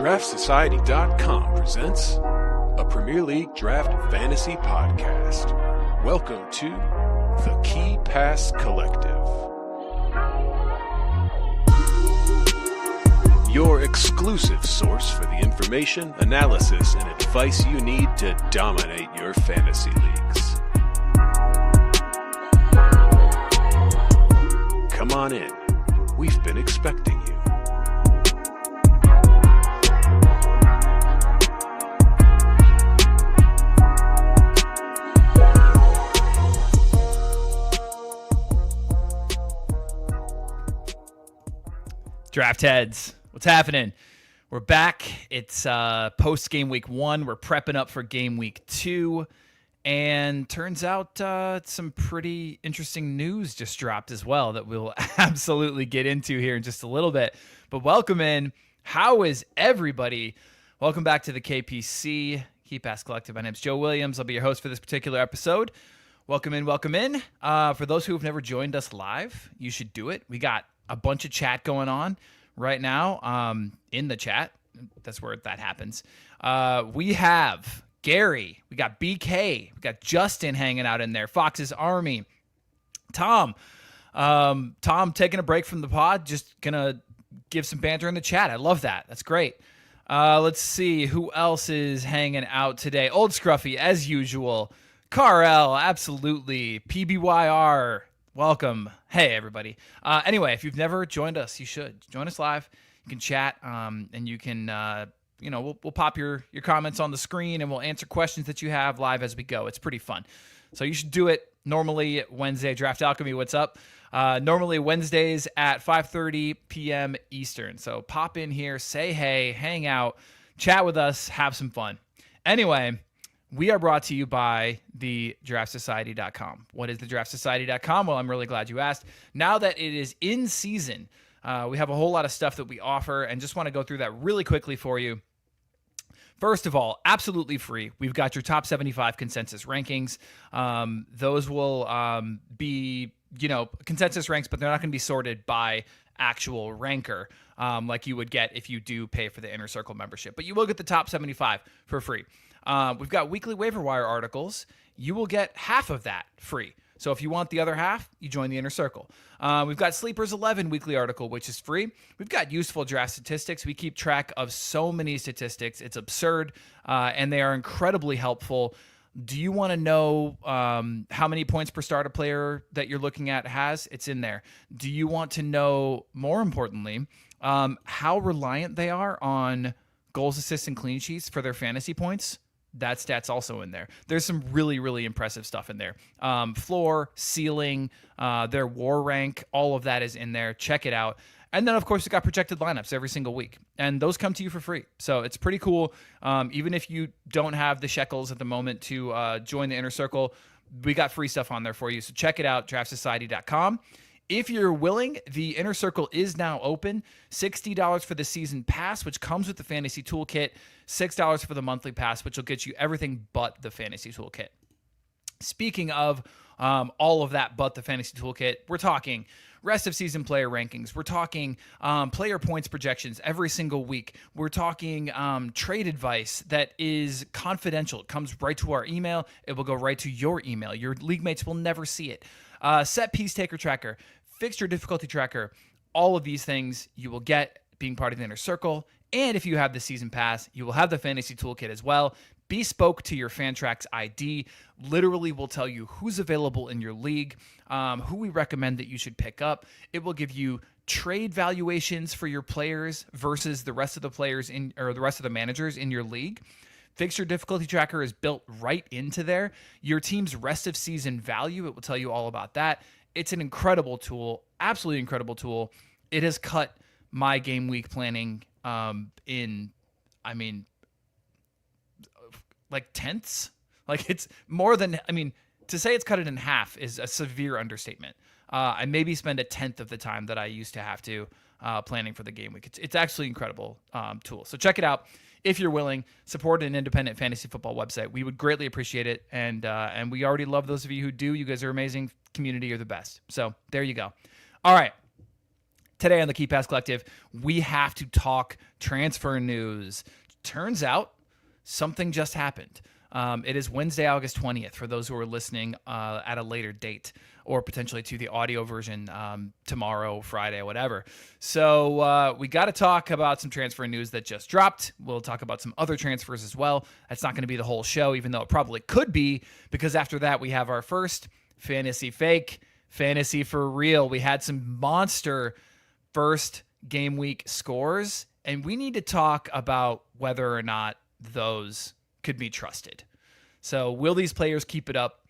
DraftSociety.com presents a Premier League Draft Fantasy Podcast. Welcome to the Key Pass Collective. Your exclusive source for the information, analysis, and advice you need to dominate your fantasy leagues. Come on in. We've been expecting you. Draft heads, what's happening? We're back. It's post game week 1. We're prepping up for game week 2. And turns out some pretty interesting news just dropped as well that we'll absolutely get into here in just a little bit. But welcome in. How is everybody? Welcome back to the KPC, Key Pass Collective. My name's Joe Williams. I'll be your host for this particular episode. Welcome in, welcome in. For those who have never joined us live, you should do it. We got a bunch of chat going on right now in the chat. That's where that happens. We have Gary. We got BK. We got Justin hanging out in there. Fox's Army. Tom taking a break from the pod. Just going to give some banter in the chat. I love that. That's great. Let's see who else is hanging out today. Old Scruffy, as usual. Carl, absolutely. PBYR. Welcome. Hey, everybody. Anyway, if you've never joined us, you should. Join us live. You can chat, and you can, we'll pop your comments on the screen, and we'll answer questions that you have live as we go. It's pretty fun. So you should do it normally Wednesday. Draft Alchemy, what's up? Normally Wednesdays at 5:30 p.m. Eastern. So pop in here, say hey, hang out, chat with us, have some fun. Anyway, we are brought to you by the DraftSociety.com. What is the DraftSociety.com? Well, I'm really glad you asked. Now that it is in season, we have a whole lot of stuff that we offer, and just want to go through that really quickly for you. First of all, absolutely free. We've got your top 75 consensus rankings. Those will be, consensus ranks, but they're not going to be sorted by actual ranker like you would get if you do pay for the Inner Circle membership. But you will get the top 75 for free. We've got weekly waiver wire articles. You will get half of that free. So if you want the other half, you join the Inner Circle. We've got Sleepers 11 weekly article, which is free. We've got useful draft statistics. We keep track of so many statistics. It's absurd, and they are incredibly helpful. Do you want to know how many points per starter player that you're looking at has? It's in there. Do you want to know, more importantly, how reliant they are on goals, assists, and clean sheets for their fantasy points? That stat's also in there. There's some really, really impressive stuff in there. Floor, ceiling, their war rank, all of that is in there. Check it out. And then, of course, we've got projected lineups every single week. And those come to you for free. So it's pretty cool. Even if you don't have the shekels at the moment to join the Inner Circle, we got free stuff on there for you. So check it out, DraftSociety.com. If you're willing, the Inner Circle is now open. $60 for the season pass, which comes with the fantasy toolkit. $6 for the monthly pass, which will get you everything but the fantasy toolkit. Speaking of all of that but the fantasy toolkit, we're talking rest of season player rankings. We're talking player points projections every single week. We're talking trade advice that is confidential. It comes right to our email. It will go right to your email. Your league mates will never see it. Set piece taker tracker, fixture difficulty tracker, all of these things you will get being part of the Inner Circle. And if you have the season pass, you will have the fantasy toolkit as well. Bespoke to your Fantrax ID, literally will tell you who's available in your league, who we recommend that you should pick up. It will give you trade valuations for your players versus the rest of the players or the rest of the managers in your league. Fixture difficulty tracker is built right into there. Your team's rest of season value, it will tell you all about that. It's an incredible tool, absolutely incredible tool. It has cut my game week planning like tenths. Like it's more than, to say it's cut it in half is a severe understatement. I maybe spend a tenth of the time that I used to have to planning for the game week. It's actually an incredible tool. So check it out. If you're willing, support an independent fantasy football website. We would greatly appreciate it. And we already love those of you who do. You guys are amazing. Community are the best. So there you go. All right. today on the Key Pass Collective, we have to talk transfer news. Turns out something just happened. It is Wednesday, August 20th, for those who are listening at a later date, or potentially to the audio version tomorrow, Friday, whatever. So we got to talk about some transfer news that just dropped. We'll talk about some other transfers as well. That's not going to be the whole show, even though it probably could be, because after that we have our first Fantasy Fake, Fantasy for Real. We had some monster first game week scores, and we need to talk about whether or not those could be trusted. So will these players keep it up?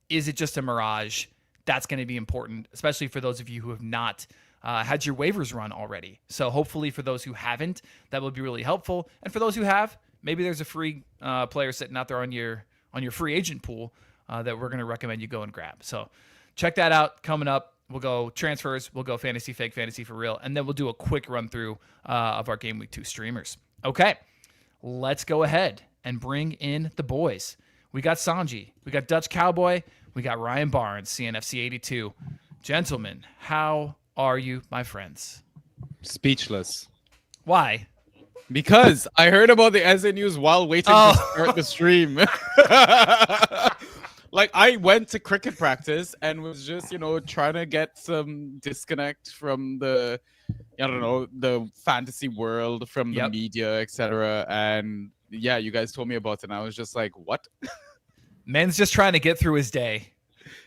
Is it just a mirage? That's going to be important, especially for those of you who have not had your waivers run already. So hopefully for those who haven't, that will be really helpful. And for those who have, maybe there's a free player sitting out there on your free agent pool that we're going to recommend you go and grab. So check that out coming up. We'll go transfers, we'll go Fantasy Fake, Fantasy for Real, and then we'll do a quick run through of our Game Week 2 streamers. Okay, let's go ahead and bring in the boys. We got Sanjy, we got Dutch Cowboy, we got Ryan Barnes, CNFC 82. Gentlemen, how are you, my friends? Speechless. Why? Because I heard about the SA news while waiting to start the stream. Like, I went to cricket practice and was just, trying to get some disconnect from the fantasy world, from the media, etc. And yeah, you guys told me about it, and I was just like, what? Man's just trying to get through his day.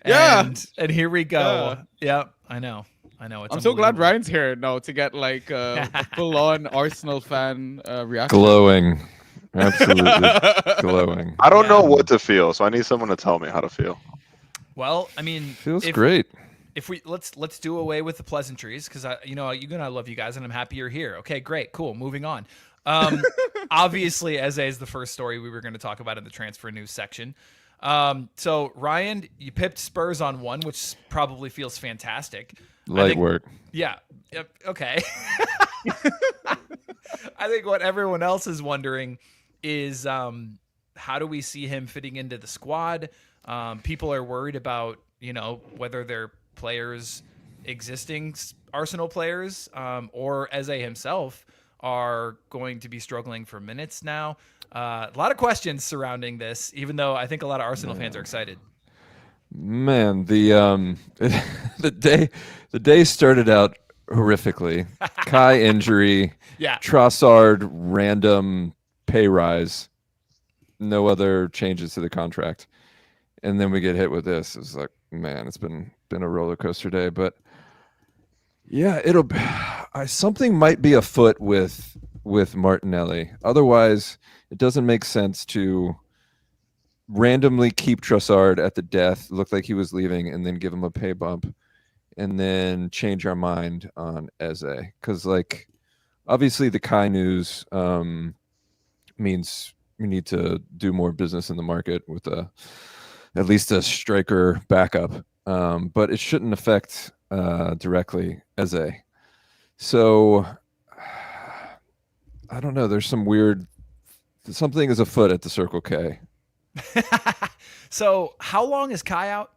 And here we go. Yeah, I know. I'm so glad Ryan's here now to get like a full-on Arsenal fan reaction. Glowing. Absolutely glowing. I don't know what to feel, so I need someone to tell me how to feel. Well, I mean, feels great. If we let's do away with the pleasantries, because I love you guys, and I'm happy you're here. Okay, great, cool. Moving on. Obviously, Eze is the first story we were going to talk about in the transfer news section. So Ryan, you pipped Spurs on one, which probably feels fantastic. Light work. Yeah. Okay. I think what everyone else is wondering is how do we see him fitting into the squad? People are worried about, whether they're players, existing Arsenal players, or Eze himself are going to be struggling for minutes now. A lot of questions surrounding this, even though I think a lot of Arsenal fans are excited. Man, the day started out horrifically. Kai injury, Trossard random pay rise, no other changes to the contract, and then we get hit with this. It's like, man, it's been a roller coaster day. But yeah, something might be afoot with Martinelli. Otherwise, it doesn't make sense to randomly keep Trossard at the death, looked like he was leaving, and then give him a pay bump, and then change our mind on Eze. Because, like, obviously the Kai news means we need to do more business in the market with at least a striker backup. But it shouldn't affect directly Eze. So I don't know. There's something is afoot at the Circle K. So how long is Kai out?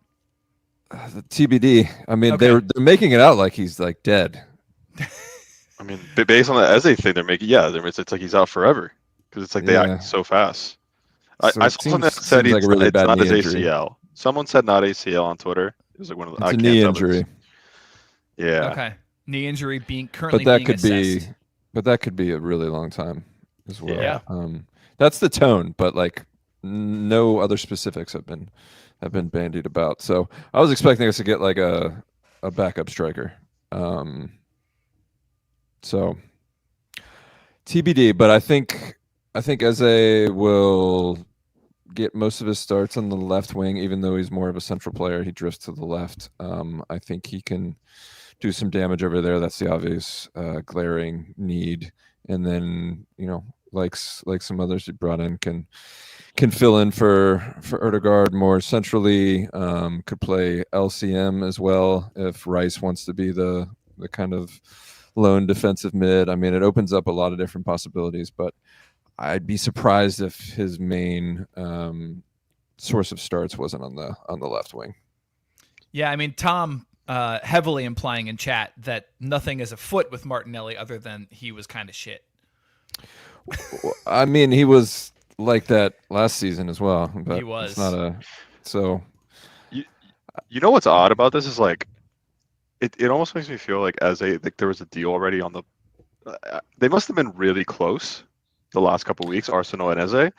The TBD. I mean, they're making it out like he's like dead. I mean, based on the Eze thing, it's like he's out forever because it's like they act so fast. I saw something that said it's not his ACL. Someone said not ACL on Twitter. It was like one of the knee injury. Yeah. Okay. Knee injury being assessed. But that could be a really long time as well. Yeah. That's the tone, but like no other specifics have been bandied about. So I was expecting us to get like a backup striker. So TBD, but I think Eze will get most of his starts on the left wing, even though he's more of a central player. He drifts to the left. I think he can do some damage over there. That's the obvious glaring need. And then, like some others he brought in, can fill in for Ødegaard more centrally. Could play LCM as well if Rice wants to be the kind of lone defensive mid. I mean, it opens up a lot of different possibilities, but I'd be surprised if his main source of starts wasn't on the left wing. Yeah, I mean, Tom heavily implying in chat that nothing is afoot with Martinelli other than he was kind of shit. I mean, he was like that last season as well. But He was. It's not a so. You know what's odd about this is like, it almost makes me feel like there was a deal already on the. They must have been really close the last couple of weeks, Arsenal and Eze,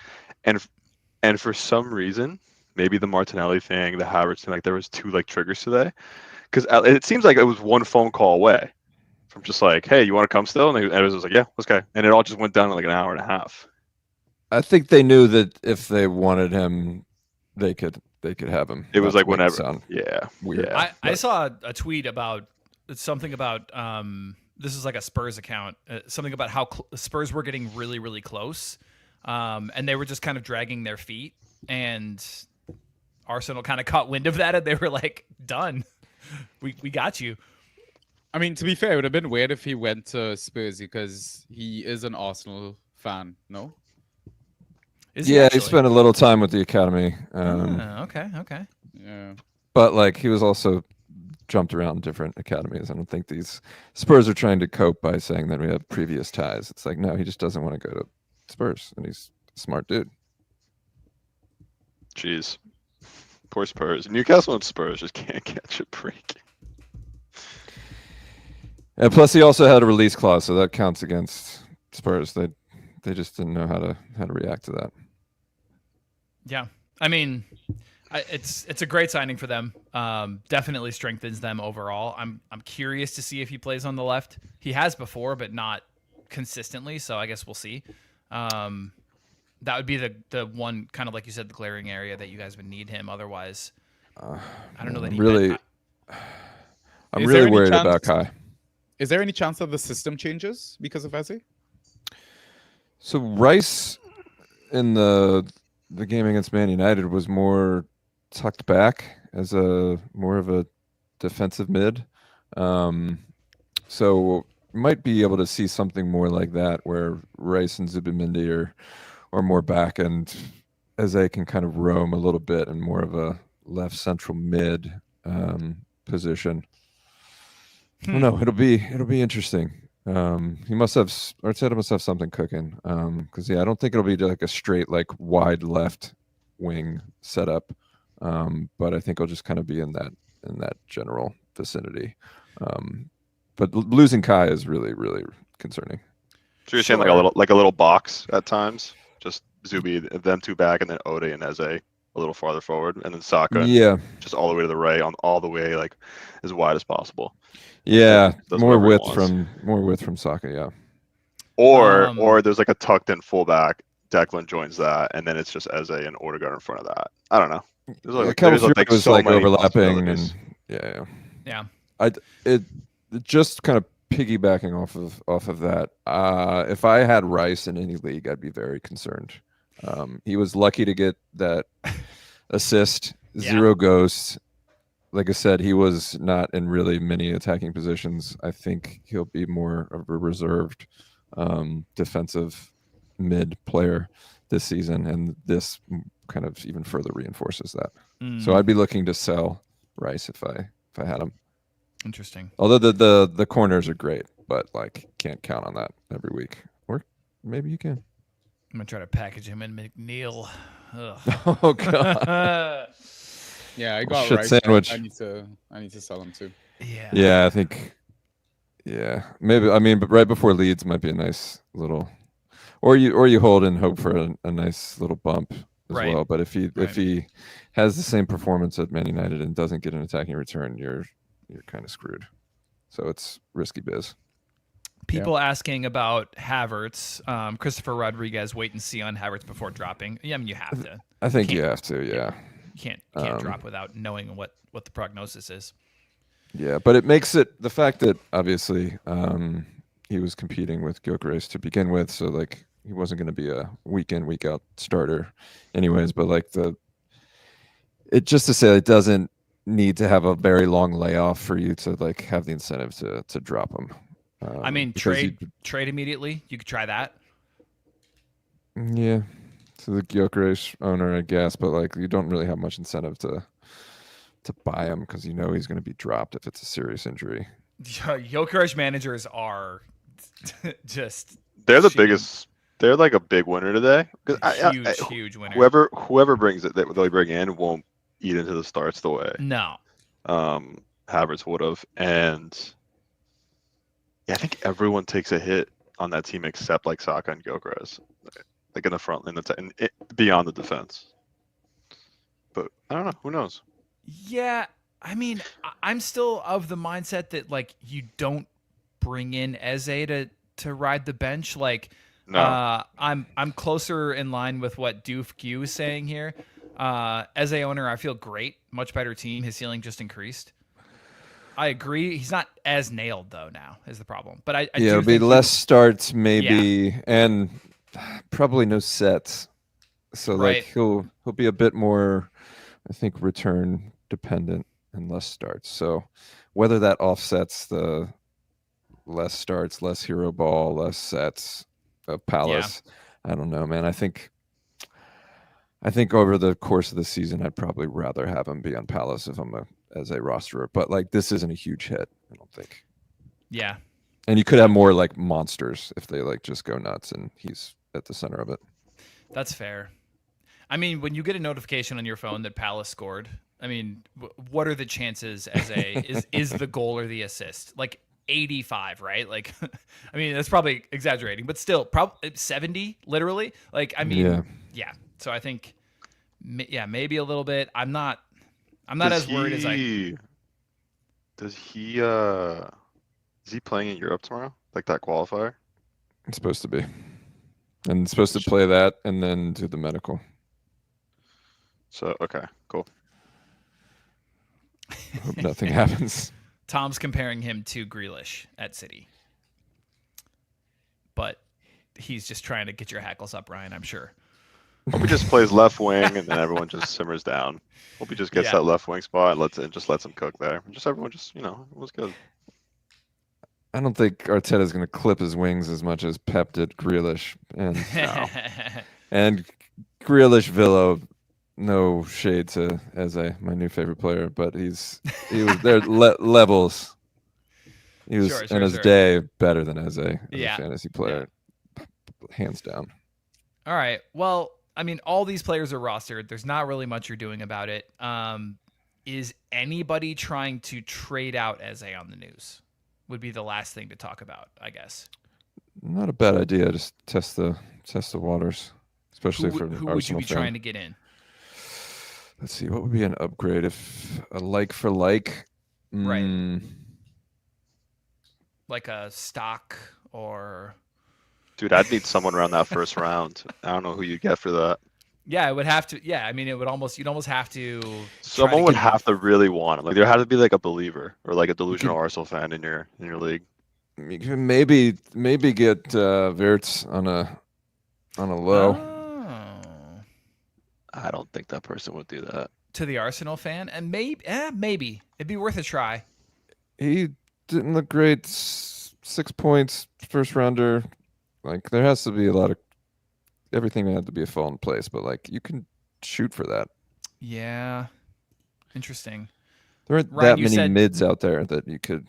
and for some reason, maybe the Martinelli thing, the Havertz thing, like there was two like triggers today, because it seems like it was one phone call away from just like, hey, you want to come still? And it was like, yeah, okay, and it all just went down in like an hour and a half. I think they knew that if they wanted him, they could have him. It was like whenever. Yeah, weird. Yeah. I saw a tweet about something about this is like a Spurs account, something about how Spurs were getting really, really close, and they were just kind of dragging their feet, and Arsenal kind of caught wind of that, and they were like, done. We got you. I mean, to be fair, it would have been weird if he went to Spurs because he is an Arsenal fan, no? He spent a little time with the academy. Okay. Yeah. But like he was also jumped around different academies. I don't think these Spurs are trying to cope by saying that we have previous ties. It's like, no, he just doesn't want to go to Spurs, and he's a smart dude. Jeez. Poor Spurs. Newcastle and Spurs just can't catch a break. And plus he also had a release clause, so that counts against Spurs. They just didn't know how to react to that. Yeah, I mean, it's a great signing for them. Definitely strengthens them overall. I'm curious to see if he plays on the left. He has before, but not consistently. So I guess we'll see. That would be the one kind of like you said, the glaring area that you guys would need him. Otherwise, I don't know that I'm really worried about Kai. Is there any chance that the system changes because of Eze? So Rice in the game against Man United was more tucked back as more of a defensive mid. So might be able to see something more like that where Rice and Zubimendi are more back, and Eze can kind of roam a little bit in more of a left central mid position. I don't know. It'll be interesting. Arteta must have something cooking. Because I don't think it'll be like a straight like wide left wing setup. But I think it'll just kind of be in that general vicinity. But losing Kai is really, really concerning. So you're saying like a little box at times, just Zubi, them two back, and then Ode and Eze a little farther forward, and then Saka, just all the way to the right, all the way like as wide as possible. Yeah, more width from Saka, yeah. Or there's like a tucked in fullback. Declan joins that, and then it's just Eze and Odegaard in front of that. I don't know. There's like overlapping, and yeah. It just kind of piggybacking off of that. If I had Rice in any league, I'd be very concerned. He was lucky to get that assist, 0 ghosts. Like I said, he was not in really many attacking positions. I think he'll be more of a reserved defensive mid player this season, and this kind of even further reinforces that. So I'd be looking to sell Rice if I had him. Interesting. Although the corners are great, but like can't count on that every week. Or maybe you can. I'm gonna try to package him in McNeil. Oh god. Yeah, I got Rice. Sandwich. I need to sell him too. Yeah, I think. Yeah, maybe. I mean, but right before Leeds might be a nice little, or you hold and hope for a nice little bump as well. But if he has the same performance at Man United and doesn't get an attacking return, you're kind of screwed. So it's risky biz. People asking about Havertz, Christopher Rodriguez, wait and see on Havertz before dropping. Yeah, I mean you have to. I think you have to. Yeah. You can't drop without knowing what the prognosis is. Yeah, but it makes it the fact that obviously he was competing with Gyökeres to begin with, so like he wasn't going to be a week in week out starter, anyways. But like it just to say it doesn't need to have a very long layoff for you to like have the incentive to drop him. I mean, trade immediately. You could try that. Yeah, to the Gyökeres owner, I guess, but like you don't really have much incentive to to buy him because you know he's going to be dropped if it's a serious injury. Gyökeres managers are just they're the biggest. They're like a big winner today. Huge winner. Whoever brings it that they bring in won't eat into the starts the way Havertz would have, and I think everyone takes a hit on that team except like Saka and Gyökeres, like in the front, beyond the defense. But I don't know. Who knows? Yeah, I mean, I'm still of the mindset that like you don't bring in Eze to ride the bench. Like, no. I'm closer in line with what Doof Q is saying here. As a owner, I feel great, much better team. His ceiling just increased. I agree. He's not as nailed though. Now is the problem. But I it'll be less starts maybe, and probably no sets. So like he'll be a bit more, I think, return dependent and less starts. So whether that offsets the less starts, less hero ball, less sets of Palace, I don't know, man. I think over the course of the season, I'd probably rather have him be on Palace if I'm as a rosterer. But like this isn't a huge hit, I don't think. Yeah. And you could have more like monsters if they like just go nuts and he's at the center of it. That's fair. I mean, when you get a notification on your phone that Palace scored, I mean, what are the chances is the goal or the assist? Like 85, right? Like, I mean, that's probably exaggerating, but still, probably 70, literally. Like, I mean, yeah. So I think, maybe a little bit. I'm not as worried as I. Does he? Is he playing in Europe tomorrow? Like that qualifier? It's supposed to be, and it's supposed to play that and then do the medical. So okay, cool. Hope nothing happens. Tom's comparing him to Grealish at City, but he's just trying to get your hackles up, Ryan. I'm sure. Hope he just plays left wing and then everyone just simmers down. Hope he just gets that left wing spot and lets him cook there. Just everyone just it was good. I don't think Arteta's going to clip his wings as much as Pep did Grealish, and Grealish Villa. No shade to Eze, my new favorite player, but he was there levels. He was in his day better than Eze as a fantasy player, hands down. All right. Well, I mean, all these players are rostered. There's not really much you're doing about it. Is anybody trying to trade out Eze on the news? Would be the last thing to talk about, I guess. Not a bad idea. Just test the waters, especially for who Arsenal would you be fan. trying to get in? Let's see, what would be an upgrade if a like for like? Right. Like a Stach or. Dude, I'd need someone around that first round. I don't know who you'd get for that. Yeah, it would have to. Yeah, I mean, you'd almost have to. Someone would have to really want him. Like there had to be like a believer or like a delusional Arsenal fan in your league. Maybe get Wirtz on a low. Oh. I don't think that person would do that. To the Arsenal fan, and maybe it'd be worth a try. He didn't look great. 6 points, first rounder. Like there has to be a lot of everything had to be a fall in place, but like you can shoot for that. Yeah, interesting. There aren't that many mids out there that you could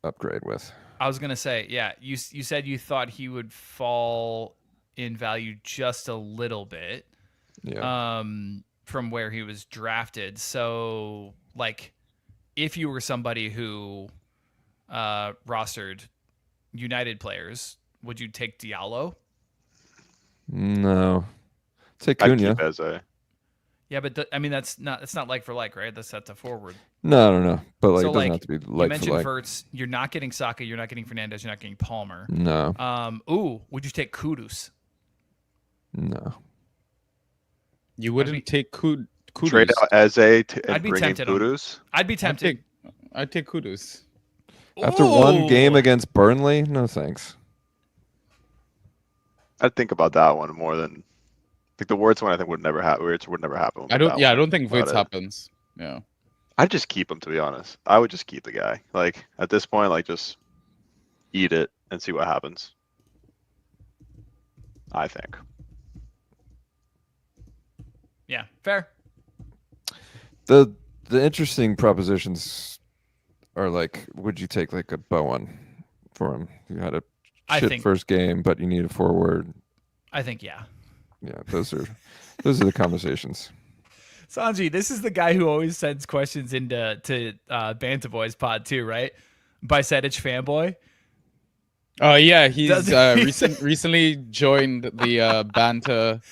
upgrade with. I was gonna say, yeah. You said you thought he would fall in value just a little bit. Yeah. From where he was drafted. So, like, if you were somebody who rostered United players, would you take Diallo? No. Take Cunha. I'd keep Eze. Yeah, but I mean that's not like for like, right? That's a forward. No. But like, so, it doesn't have to be like for like. You mentioned Wirtz. You're not getting Saka. You're not getting Fernandes. You're not getting Palmer. No. Would you take Kudus? No. You wouldn't take Kudus. Trade out Eze and bring in tempted Kudus? I'd be tempted. I'd take Kudus. After one game against Burnley, no thanks. I'd think about that one more than like the Wirtz one. I think would never happen. Wirtz would never happen. I don't think Wirtz happens. Yeah. I'd just keep him, to be honest. I would just keep the guy. Like at this point, like just eat it and see what happens. I think. Yeah, fair. The the interesting propositions are like, would you take like a Bowen for him? You had a first game, but you need a forward. I think yeah. Yeah, those are the conversations. Sanjy, this is the guy who always sends questions into Bantah Boys pod too, right? Bicetich fanboy. Oh yeah, he's recently joined the Bantah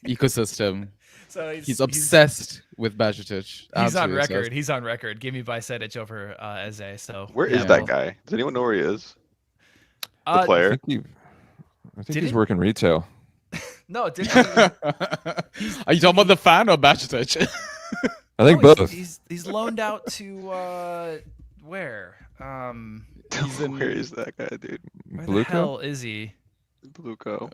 ecosystem. So he's obsessed with Bajcetic. He's on record. Obsessed. He's on record. Give me Bicetich over Eze. So where is that guy? Does anyone know where he is? The player. I think he's working retail. No, it didn't. Are you talking about the fan or Bajcetic? I think both. He's loaned out to where? Where is that guy, dude? Where the hell is he? Bluco.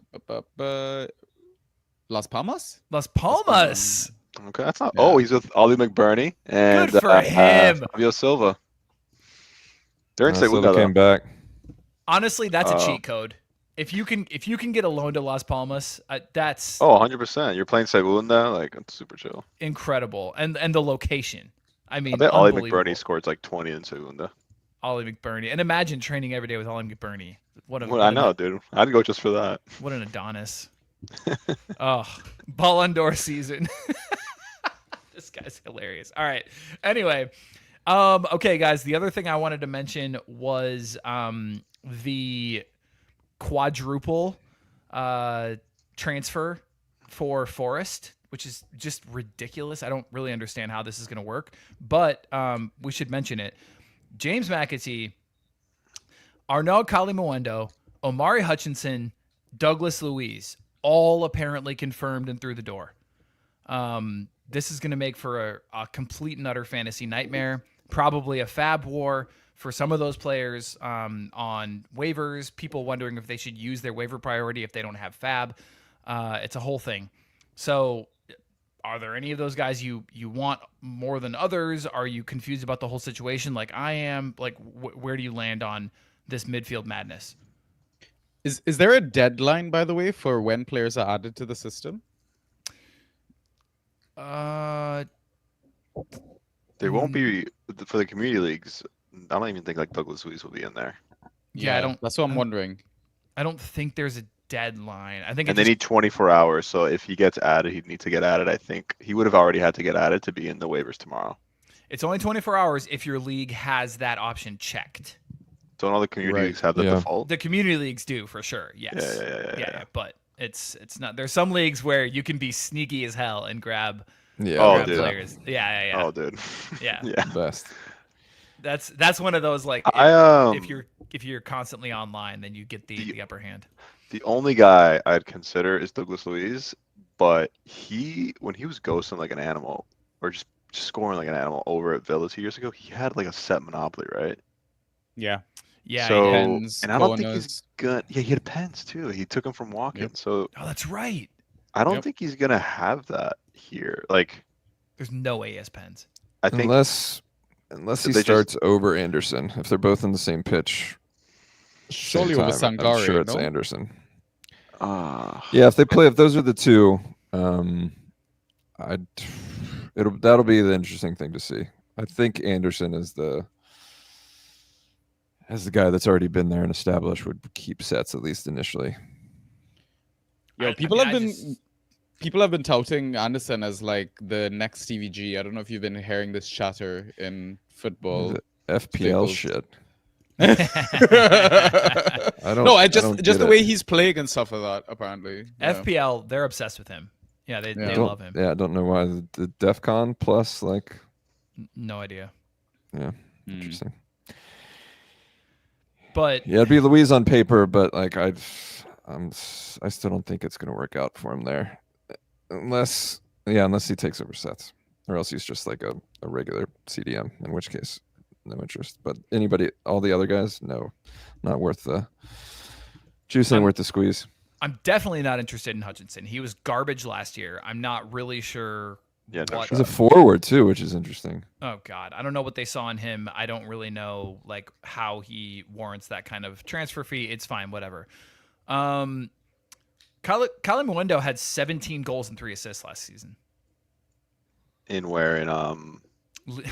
Las Palmas? Las Palmas. Okay, that's not. Yeah. Oh, he's with Ollie McBurney and good for him. Fabio Silva. They're in Silva came back. Honestly, that's a cheat code. If you can get a loan to Las Palmas, that's 100%. You're playing Segunda, like it's super chill. Incredible, and the location. I mean, I bet Ollie McBurney scored like 20 in Segunda. Ollie McBurney, and imagine training every day with Ollie McBurney. I know, dude. I'd go just for that. What an Adonis! Tottiandor season. This guy's hilarious. All right. Anyway, okay, guys. The other thing I wanted to mention was the quadruple transfer for Forest, which is just ridiculous. I don't really understand how this is going to work, but we should mention it. James McAtee, Arnaud Kalimuendo, Omari Hutchinson, Douglas Luiz, all apparently confirmed and through the door. This is going to make for a complete and utter fantasy nightmare, probably a fab war for some of those players on waivers, people wondering if they should use their waiver priority if they don't have fab. It's a whole thing. So are there any of those guys you want more than others? Are you confused about the whole situation like I am? Like, where do you land on this midfield madness? Is there a deadline, by the way, for when players are added to the system? There won't be for the community leagues. I don't even think like Douglas Luiz will be in there. Yeah, that's what I'm wondering. I don't think there's a deadline. I think they need 24 hours. So if he gets added, he'd need to get added. I think he would have already had to get added to be in the waivers tomorrow. It's only 24 hours if your league has that option checked. Don't all the community leagues have the default? The community leagues do for sure. Yes. Yeah. But it's not. There's some leagues where you can be sneaky as hell and grab players. Yeah. Oh, dude. Yeah. Best. That's one of those like if you're constantly online, then you get the upper hand. The only guy I'd consider is Douglas Luiz, but when he was ghosting like an animal or just scoring like an animal over at Villa 2 years ago, he had like a set monopoly, right? Yeah. Yeah. So and I don't think he's good. Yeah, he had pens too. He took him from walking. Yep. So that's right. I don't think he's gonna have that here. Like, there's no way he has pens. I think unless he starts over Anderson, if they're both in the same pitch. Surely over Sangare. I'm sure it's Anderson. Yeah, if those are the two, that'll be the interesting thing to see. I think Anderson is the guy that's already been there and established would keep sets at least initially. Yeah, people have been touting Anderson as like the next TVG. I don't know if you've been hearing this chatter in football. The FPL shit. Just the way he's playing and stuff like that. Apparently, FPL, they're obsessed with him. Yeah, they love him. Yeah, I don't know why the DEFCON plus like. No idea. Yeah, interesting. But yeah, it'd be Luiz on paper, but like I still don't think it's going to work out for him there, unless he takes over sets, or else he's just like a regular CDM, in which case no interest. But all the other guys, no, not worth the juice, ain't worth the squeeze. I'm definitely not interested in Hutchinson. He was garbage last year. I'm not really sure. Yeah, he's a forward too, which is interesting. Oh God, I don't know what they saw in him. I don't really know like how he warrants that kind of transfer fee. It's fine, whatever. Kalimuendo had 17 goals and 3 assists last season. In where? In Do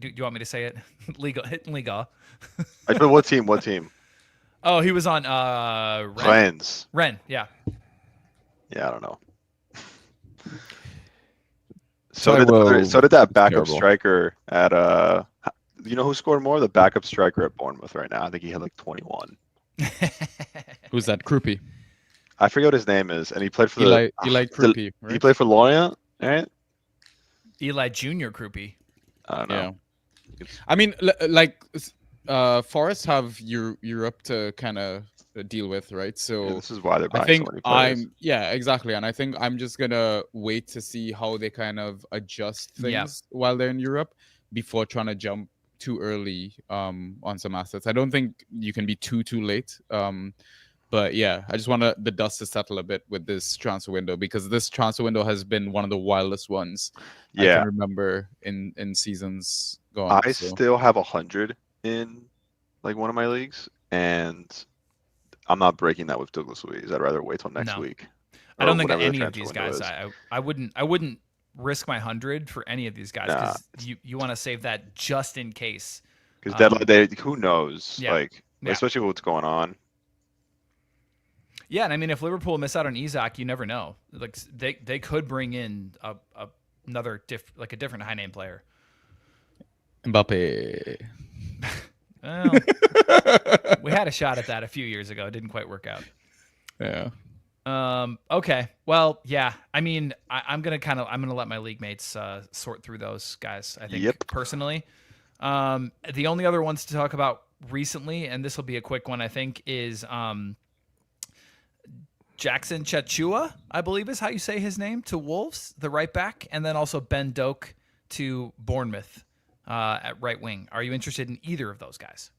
you want me to say it? Liga. But what team? What team? Oh, he was on Rennes. Rennes, yeah. Yeah, I don't know. So did that backup striker at you know who scored more? The backup striker at Bournemouth right now. I think he had like 21. Who's that? Krupi. I forget what his name is, and he played for Eli Krupi, right? He played for Lorient, right? Eli Junior Krupi. I don't know. Yeah. I mean, Forest have Europe to kind of deal with, right? So this is why they're buying so many players. Exactly, and I think I'm just gonna wait to see how they kind of adjust things while they're in Europe before trying to jump too early on some assets. I don't think you can be too late. But yeah, I just want the dust to settle a bit with this transfer window, because this transfer window has been one of the wildest ones I can remember in seasons gone. I still have 100 in like one of my leagues, and I'm not breaking that with Douglas Luiz. I'd rather wait till next week. I don't think any of these guys. I wouldn't risk my 100 for any of these guys, because you want to save that just in case. Because deadline day, who knows? Especially with what's going on. Yeah, and I mean, if Liverpool miss out on Isak, you never know. Like they could bring in another different high name player. Mbappe. Well, we had a shot at that a few years ago. It didn't quite work out. Yeah. Okay. Well, yeah. I mean, I'm gonna let my league mates sort through those guys. I think personally. The only other ones to talk about recently, and this will be a quick one, I think, is Jackson Chachua, I believe is how you say his name, to Wolves, the right back, and then also Ben Doak to Bournemouth at right wing. Are you interested in either of those guys?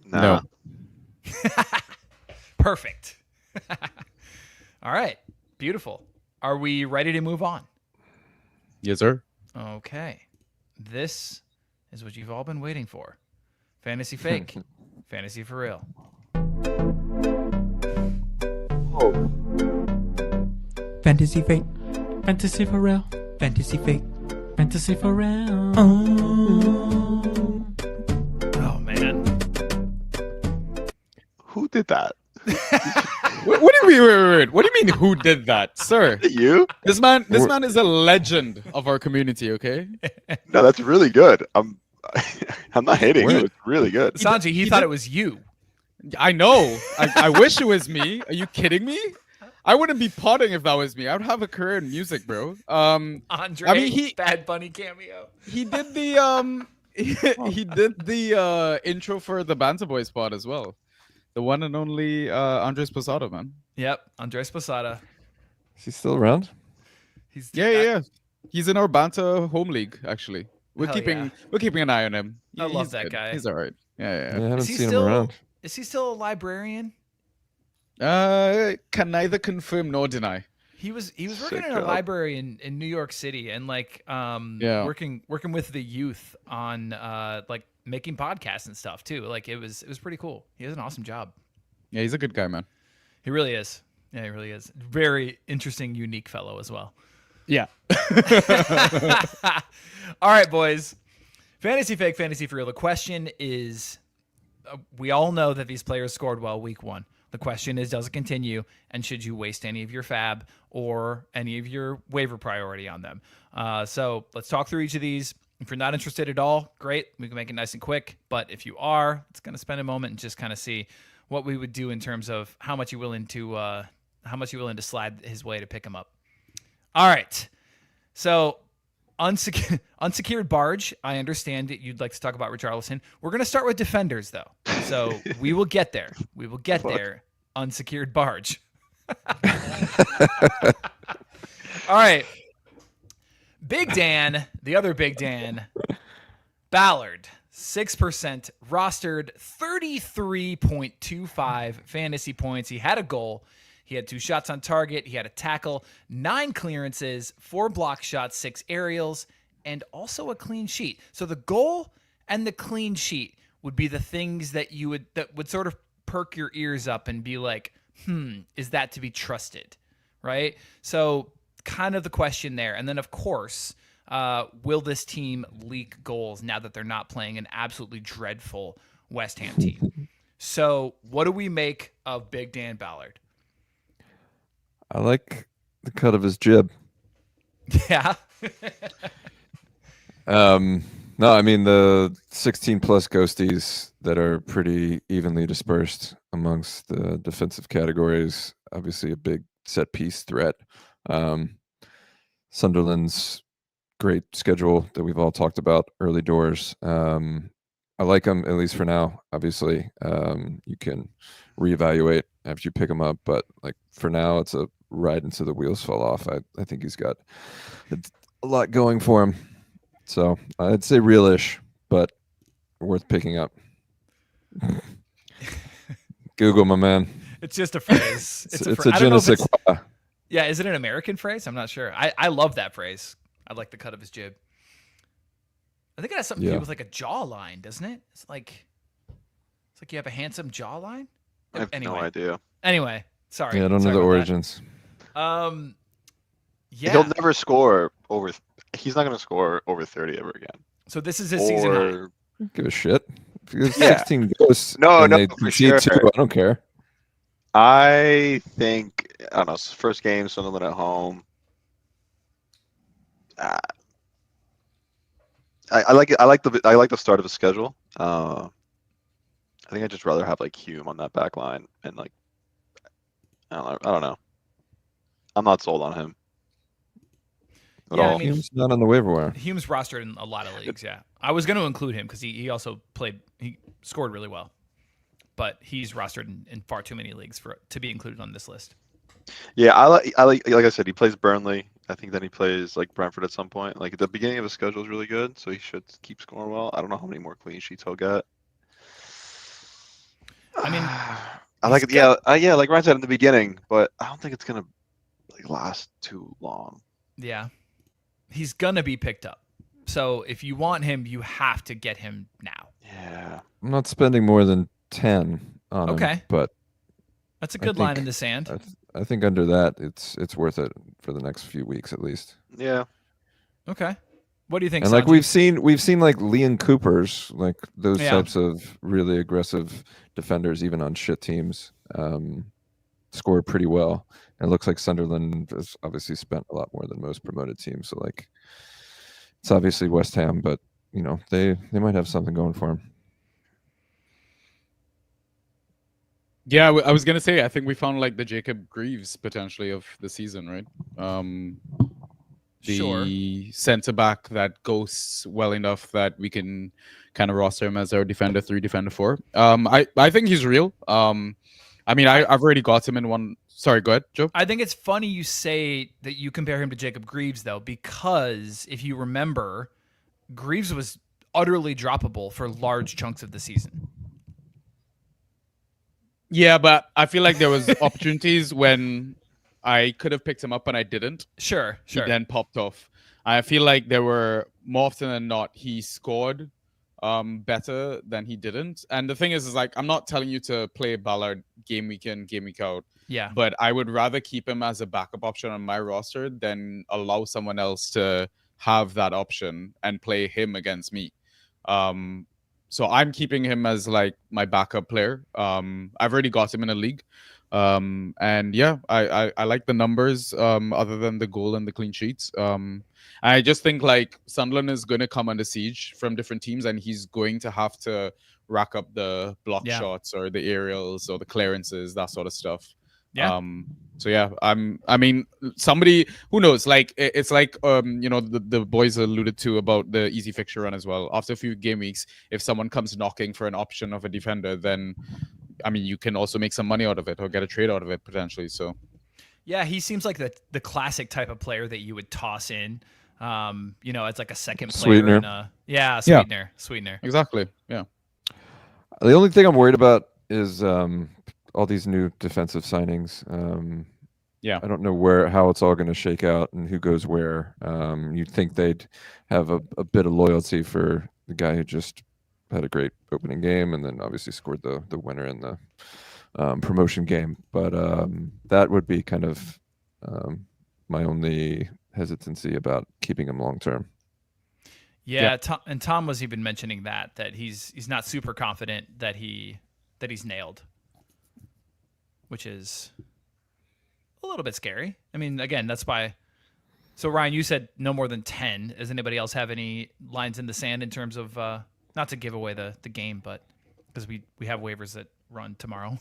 No. Perfect. All right. Beautiful. Are we ready to move on? Yes, sir. Okay. This is what you've all been waiting for. Fantasy fake. Fantasy for real. Fantasy fake. Fantasy for real. Fantasy fake. Fantasy for real. Oh, man. Who did that? What do you mean? Wait. What do you mean? Who did that, sir? You? This man is a legend of our community. Okay. No, that's really good. I'm not hating. It was really good. Sanjy, he thought it was you. I know. I wish it was me. Are you kidding me? I wouldn't be potting if that was me. I would have a career in music, bro. Andre, Bad Bunny cameo. He did the he did the intro for the Bantah Boys pod as well. The one and only Andres Posada, man. Yep, Andres Posada. Is he still around? Yeah. He's in our Bantah home league, actually. We're keeping an eye on him. I love that guy. He's all right. Yeah. I haven't seen him around. Is he still a librarian? Can neither confirm nor deny. He was working in a library in New York City, and working with the youth on making podcasts and stuff too. Like it was pretty cool. He has an awesome job. Yeah, he's a good guy, man. He really is. Yeah, he really is. Very interesting, unique fellow as well. Yeah. All right, boys. Fantasy fake, fantasy for real. The question is, we all know that these players scored well week one. The question is, does it continue? And should you waste any of your fab or any of your waiver priority on them? So let's talk through each of these. If you're not interested at all, great. We can make it nice and quick. But if you are, it's going to spend a moment and just kind of see what we would do in terms of how much you're willing to slide his way to pick him up. All right. So unsecured barge. I understand that you'd like to talk about Richarlison. We're going to start with defenders, though. So we will get there. We will get there. Unsecured barge. All right. Big Dan, the other Big Dan, Ballard, 6%, rostered 33.25 fantasy points. He had a goal. He had 2 shots on target. He had a tackle, 9 clearances, 4 block shots, 6 aerials, and also a clean sheet. So the goal and the clean sheet would be the things that would sort of perk your ears up and be like, is that to be trusted, right? So kind of the question there. And then, of course, will this team leak goals now that they're not playing an absolutely dreadful West Ham team? So what do we make of Big Dan Ballard? I like the cut of his jib. Yeah. No, I mean the 16 plus ghosties that are pretty evenly dispersed amongst the defensive categories. Obviously, a big set piece threat. Sunderland's great schedule that we've all talked about early doors. I like him at least for now. Obviously, you can reevaluate after you pick him up, but like for now, it's a ride until the wheels fall off. I think he's got a lot going for him. So I'd say real-ish, but worth picking up. Google, my man. It's just a phrase. It's a je ne sais quoi. Yeah, is it an American phrase? I'm not sure. I love that phrase. I like the cut of his jib. I think it has something to do with like a jawline, doesn't it? It's like you have a handsome jawline. I have no idea. Anyway, sorry. Yeah, I don't know the origins. Yeah. He'll never score over. He's not going to score over 30 ever again. So this is his season high. Give a shit. If he 16 ghosts. No, for sure. I don't care. I think first game, Sunderland at home. I like it. I like the start of the schedule. I think I'd just rather have like Hume on that back line and like I don't know. I'm not sold on him. Yeah, I mean, Hume's not on the waiver wire. Hume's rostered in a lot of leagues. Yeah, I was going to include him because he also he scored really well, but he's rostered in far too many leagues to be included on this list. Yeah, I like I said, he plays Burnley. I think then he plays like Brentford at some point. Like the beginning of his schedule is really good, so he should keep scoring well. I don't know how many more clean sheets he'll get. I mean, I like it. Yeah, like Ryan said in the beginning, but I don't think it's gonna like last too long. Yeah, he's gonna be picked up. So if you want him, you have to get him now. Yeah, I'm not spending more than 10 on him, but that's a good line in the sand. I think under that, it's worth it for the next few weeks at least. Yeah. Okay. What do you think? And Sanjy? like we've seen like Leon Coopers, like those types of really aggressive defenders, even on shit teams, score pretty well. And it looks like Sunderland has obviously spent a lot more than most promoted teams. So like, it's obviously West Ham, but you know they might have something going for them. Yeah, I was gonna say I think we found like the Jacob Greaves potentially of the season, right? The centre back that ghosts well enough that we can kind of roster him as our defender 3, defender 4. I think he's real. I mean, I've already got him in one. Sorry, go ahead, Joe. I think it's funny you say that you compare him to Jacob Greaves, though, because if you remember, Greaves was utterly droppable for large chunks of the season. Yeah, but I feel like there was opportunities when I could have picked him up and I didn't. Sure. He then popped off. I feel like there were more often than not he scored better than he didn't. And the thing is like I'm not telling you to play Ballard game week in, game week out. Yeah. But I would rather keep him as a backup option on my roster than allow someone else to have that option and play him against me. So I'm keeping him as like my backup player. I've already got him in a league. And yeah, I like the numbers other than the goal and the clean sheets. I just think like Sunderland is going to come under siege from different teams and he's going to have to rack up the block shots or the aerials or the clearances, that sort of stuff. Yeah. So yeah, I mean, somebody who knows, like it's like you know, the boys alluded to about the easy fixture run as well. After a few game weeks, if someone comes knocking for an option of a defender, then I mean, you can also make some money out of it or get a trade out of it potentially. So yeah, he seems like the classic type of player that you would toss in. You know, it's like a second player. Sweetener. Exactly. Yeah. The only thing I'm worried about is all these new defensive signings. I don't know how it's all going to shake out and who goes where. You'd think they'd have a bit of loyalty for the guy who just had a great opening game and then obviously scored the winner in the promotion game. But that would be kind of my only hesitancy about keeping him long term. Yeah, Tom was even mentioning that he's not super confident that he's nailed, which is a little bit scary. I mean, again, that's why. So Ryan, you said no more than 10. Does anybody else have any lines in the sand in terms of not to give away the game, but because we have waivers that run tomorrow?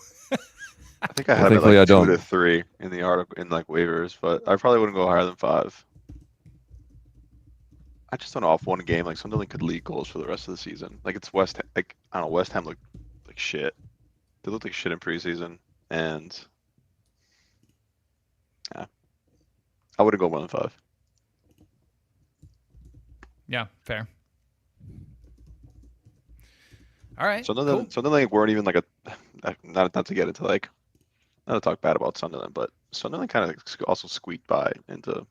I think I have it like 2 to 3 in the article in like waivers, but I probably wouldn't go higher than 5. I just don't know if one game like Sunderland could lead goals for the rest of the season. Like it's West Ham, like I don't know, West Ham looked like shit. They looked like shit in preseason, and yeah, I wouldn't go more than 5. Yeah, fair. All right. Sunderland weren't even like not to get into like not to talk bad about Sunderland, but Sunderland kind of also squeaked by into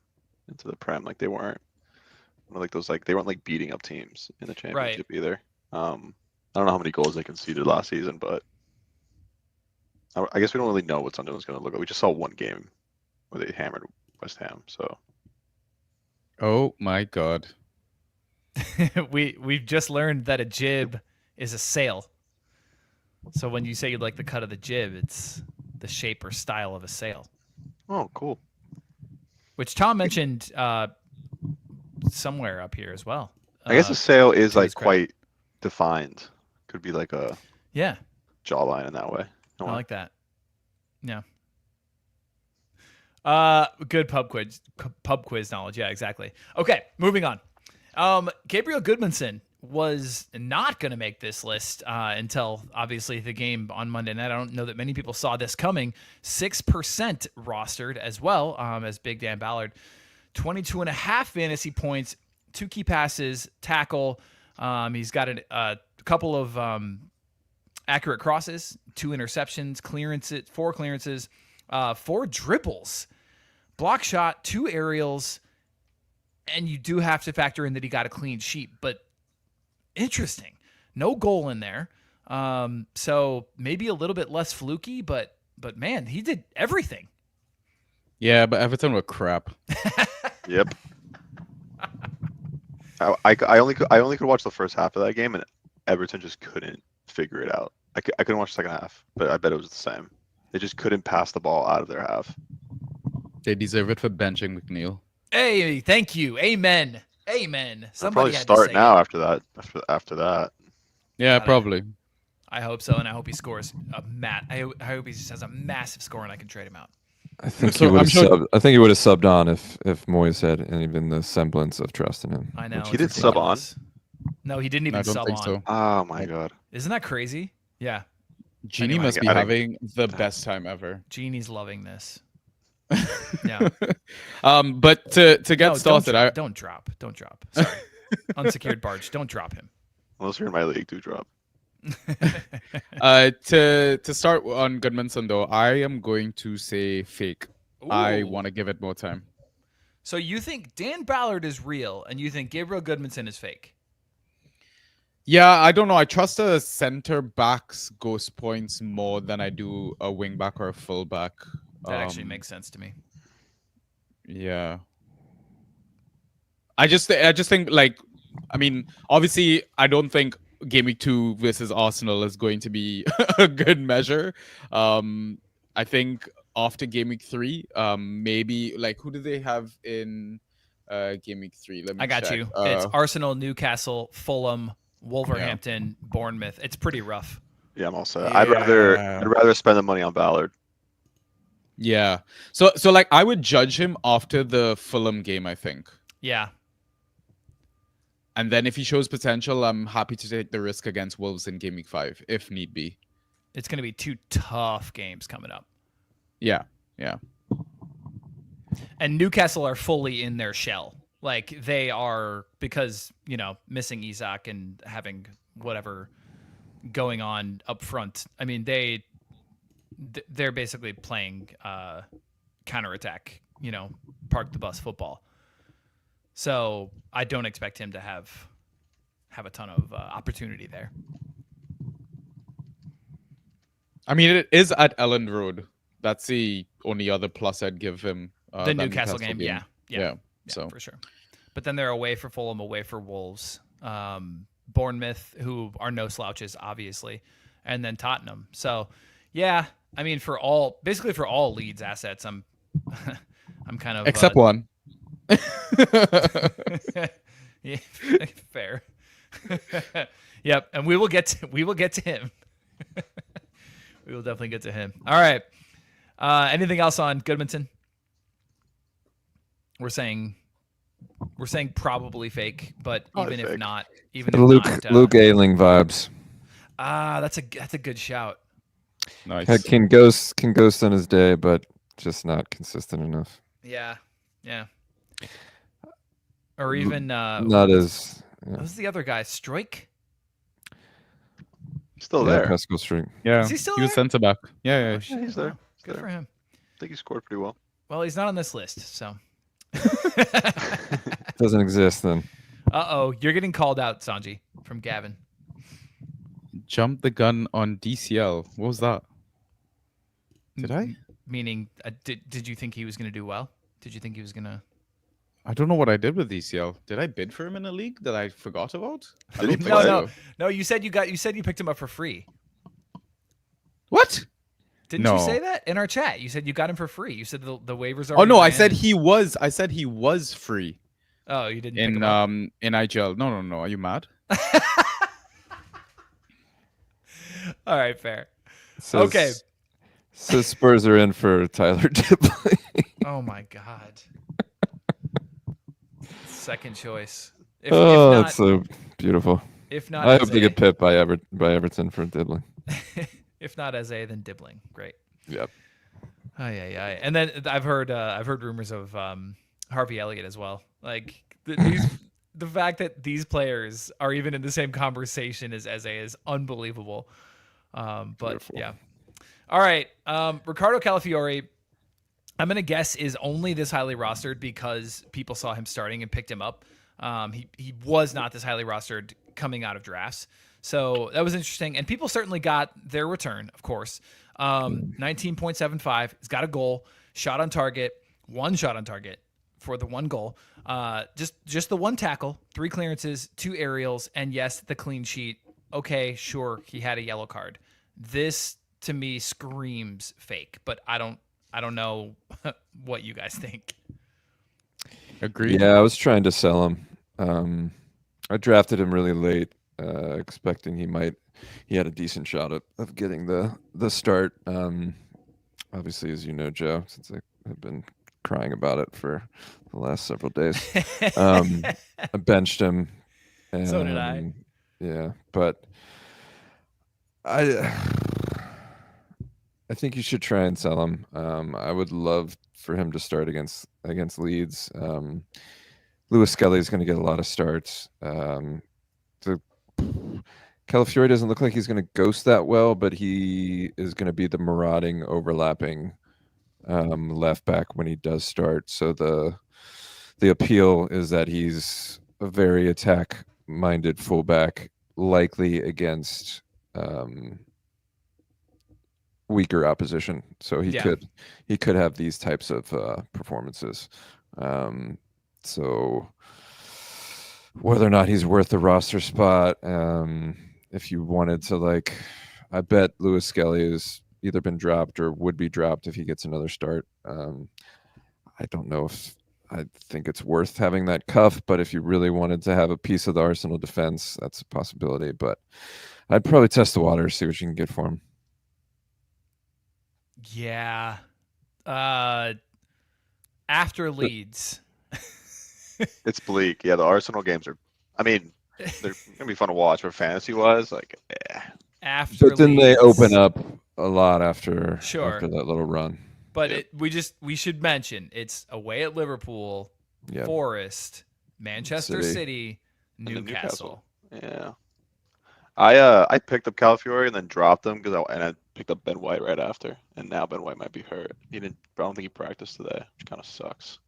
the Prem. Like they weren't like those like they weren't like beating up teams in the championship either. I don't know how many goals they conceded last season, but I guess we don't really know what Sunderland's going to look like. We just saw one game where they hammered West Ham. So, oh my God, we've just learned that a jib is a sail. So when you say you like the cut of the jib, it's the shape or style of a sail. Oh, cool. Which Tom mentioned somewhere up here as well. I guess a sail is like quite defined. Could be like a jawline in that way. I like that. Yeah. Good pub quiz knowledge. Yeah, exactly. Okay, moving on. Gabriel Goodmanson was not going to make this list until obviously the game on Monday night. I don't know that many people saw this coming. 6% rostered as well as Big Dan Ballard. 22.5 fantasy points, 2 key passes, tackle. He's got a couple of accurate crosses, 2 interceptions, 4 clearances, 4 dribbles, block shot, 2 aerials, and you do have to factor in that he got a clean sheet. But interesting, no goal in there. So maybe a little bit less fluky, but man, he did everything. Yeah, but Everton were crap. Yep. I only could watch the first half of that game, and Everton just couldn't figure it out. I couldn't watch the second half, but I bet it was the same. They just couldn't pass the ball out of their half. They deserve it for benching McNeil. Hey, thank you. Amen. Somebody probably start now after that. After that. Yeah, probably. I hope so, and I hope he scores I hope he just has a massive score, and I can trade him out. I think he would have subbed on if Moyes had even the semblance of trust in him. I know. He did sub on. No, he didn't even sub on. So. Oh my God. Isn't that crazy? Yeah. Genie must be having the best time ever. Genie's loving this. Yeah. But to get started, don't drop. Sorry. Unsecured barge. Don't drop him. Unless you're in my league, do drop. To start on Goodmanson though, I am going to say fake. Ooh. I want to give it more time. So you think Dan Ballard is real, and you think Gabriel Goodmanson is fake? Yeah, I don't know. I trust a center back's ghost points more than I do a wing back or a full back. That actually makes sense to me. Yeah. I just think like, I mean, obviously, I don't think Gameweek 2 versus Arsenal is going to be a good measure. I think after Gameweek 3, maybe like who do they have in Gameweek 3? Let me check. Got you. It's Arsenal, Newcastle, Fulham, Wolverhampton, Bournemouth. It's pretty rough. Yeah, I'm also. Yeah. I'd rather spend the money on Ballard. Yeah. So like I would judge him after the Fulham game, I think. Yeah. And then if he shows potential, I'm happy to take the risk against Wolves in Gameweek 5, if need be. It's going to be 2 tough games coming up. Yeah. And Newcastle are fully in their shell. Like they are, because, missing Isak and having whatever going on up front. I mean, they're basically playing counterattack, park the bus football. So I don't expect him to have a ton of opportunity there. I mean, it is at Elland Road. That's the only other plus I'd give him. The Newcastle game. Yeah, so for sure. But then they're away for Fulham, away for Wolves. Bournemouth, who are no slouches, obviously, and then Tottenham. So, yeah, I mean, basically for all Leeds assets, I'm kind of except one. Yeah, fair. Yep, and we will get to him. We will definitely get to him. All right. Anything else on Goodmanson? We're saying probably fake, but even if not, Luke Ayling vibes. That's a good shout. Nice. Can ghost on his day, but just not consistent enough. Yeah. Or even not as. Yeah. What was the other guy? Stroik? Still there. Pascal Stroik. Yeah. Is he still He there? was centre back. Yeah, he's there. Good for him. I think he scored pretty well. Well, he's not on this list, so. Doesn't exist then. Uh-oh, you're getting called out, Sanjy, from Gavin. Jump the gun on DCL. What was that? Did I? Meaning, did you think he was going to do well? Did you think he was going to... I don't know what I did with DCL. Did I bid for him in a league that I forgot about? No. You said you picked him up for free. What? Didn't you say that in our chat? You said you got him for free. You said the waivers are. Oh no, I said he was free. Oh, you didn't. In IGL. No. Are you mad? All right, fair. Okay. So Spurs are in for Tyler Dibley. Oh my God. Second choice. If that's so beautiful. If not, I hope they get pipped by Everton for Dibbling. If not Eze, then Dibbling. Great. Yep. And then I've heard rumors of Harvey Elliott as well. Like the fact that these players are even in the same conversation as Eze is unbelievable. But beautiful. Yeah. All right. Ricardo Calafiore, I'm going to guess, is only this highly rostered because people saw him starting and picked him up. He was not this highly rostered coming out of drafts. So that was interesting. And people certainly got their return, of course. 19.75. He's got a goal, shot on target, one shot on target for the one goal. Just the one tackle, 3 clearances, 2 aerials, and yes, the clean sheet. Okay, sure, he had a yellow card. This, to me, screams fake, but I don't know what you guys think. Agreed. Yeah, I was trying to sell him. I drafted him really late, expecting he had a decent shot of getting the start. Obviously, as you know, Joe, since I have been crying about it for the last several days, I benched him. And, so did I. Yeah, but I think you should try and sell him. I would love for him to start against Leeds. Lewis Skelly is going to get a lot of starts. Calafiore doesn't look like he's going to ghost that well, but he is going to be the marauding, overlapping left back when he does start. So the appeal is that he's a very attack-minded fullback, likely against weaker opposition. So he could have these types of performances. So whether or not he's worth the roster spot, if you wanted to, I bet Lewis Skelly has either been dropped or would be dropped if he gets another start. I don't know if I think it's worth having that cuff, but if you really wanted to have a piece of the Arsenal defense, that's a possibility. But I'd probably test the waters, see what you can get for him. Yeah. After Leeds. It's bleak. Yeah, the Arsenal games are, they're going to be fun to watch, but fantasy-wise, After but then Leeds, they open up a lot after that little run. But we should mention it's away at Liverpool, Forest, Manchester City, Newcastle. Yeah. I picked up Calafiore and then dropped him I picked up Ben White right after, and now Ben White might be hurt. I don't think he practiced today, which kind of sucks.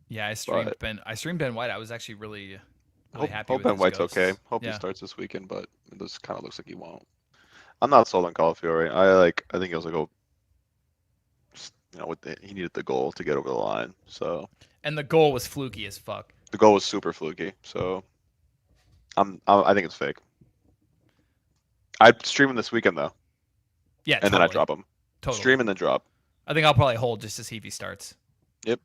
Yeah, I streamed Ben White. I was actually really happy with Ben White's ghosts. okay. Hope he starts this weekend, but this kind of looks like he won't. I'm not sold on Calafiore. I think it was he needed the goal to get over the line. So. And the goal was fluky as fuck. The goal was super fluky. So I think it's fake. I'd stream him this weekend though. Yeah, and then I drop him. Totally. Stream and then drop. I think I'll probably hold just to see if he starts. Yep.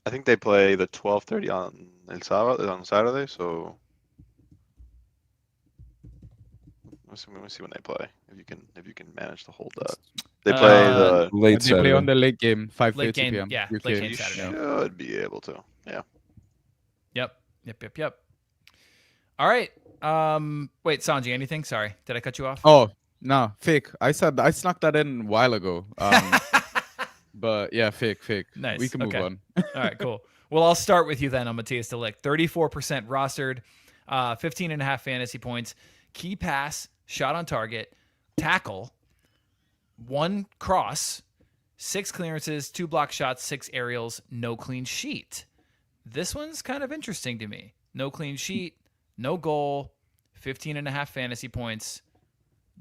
I think they play the 12:30 on Saturday, so let me see when they play. If you can manage to hold that. They play the late. They play on the late game, 5:30 p.m. Yeah, UK. late game Saturday. Should be able to. Yeah. Yep. All right. Wait, Sanjy, anything? Sorry, did I cut you off? Oh no, fake. I snuck that in a while ago. But yeah, fake. Nice. We can move on. All right, cool. Well, I'll start with you then on Matthijs de Ligt. 34% rostered, 15.5 fantasy points, key pass, shot on target, tackle, 1 cross, 6 clearances, 2 block shots, 6 aerials, no clean sheet. This one's kind of interesting to me. No clean sheet, no goal, 15.5 fantasy points.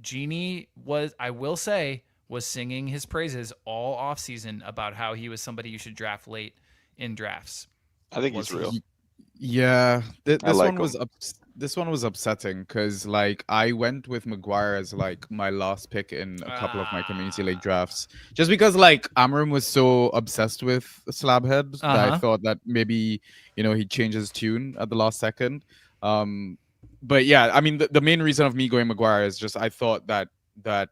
Genie was singing his praises all offseason about how he was somebody you should draft late in drafts. I think he's real. Yeah, this like one was upsetting because like I went with Maguire as like my last pick in a couple of my community league drafts, just because like Amram was so obsessed with Slabhead that I thought that maybe he'd change his tune at the last second. But yeah, I mean the main reason of me going Maguire is just I thought that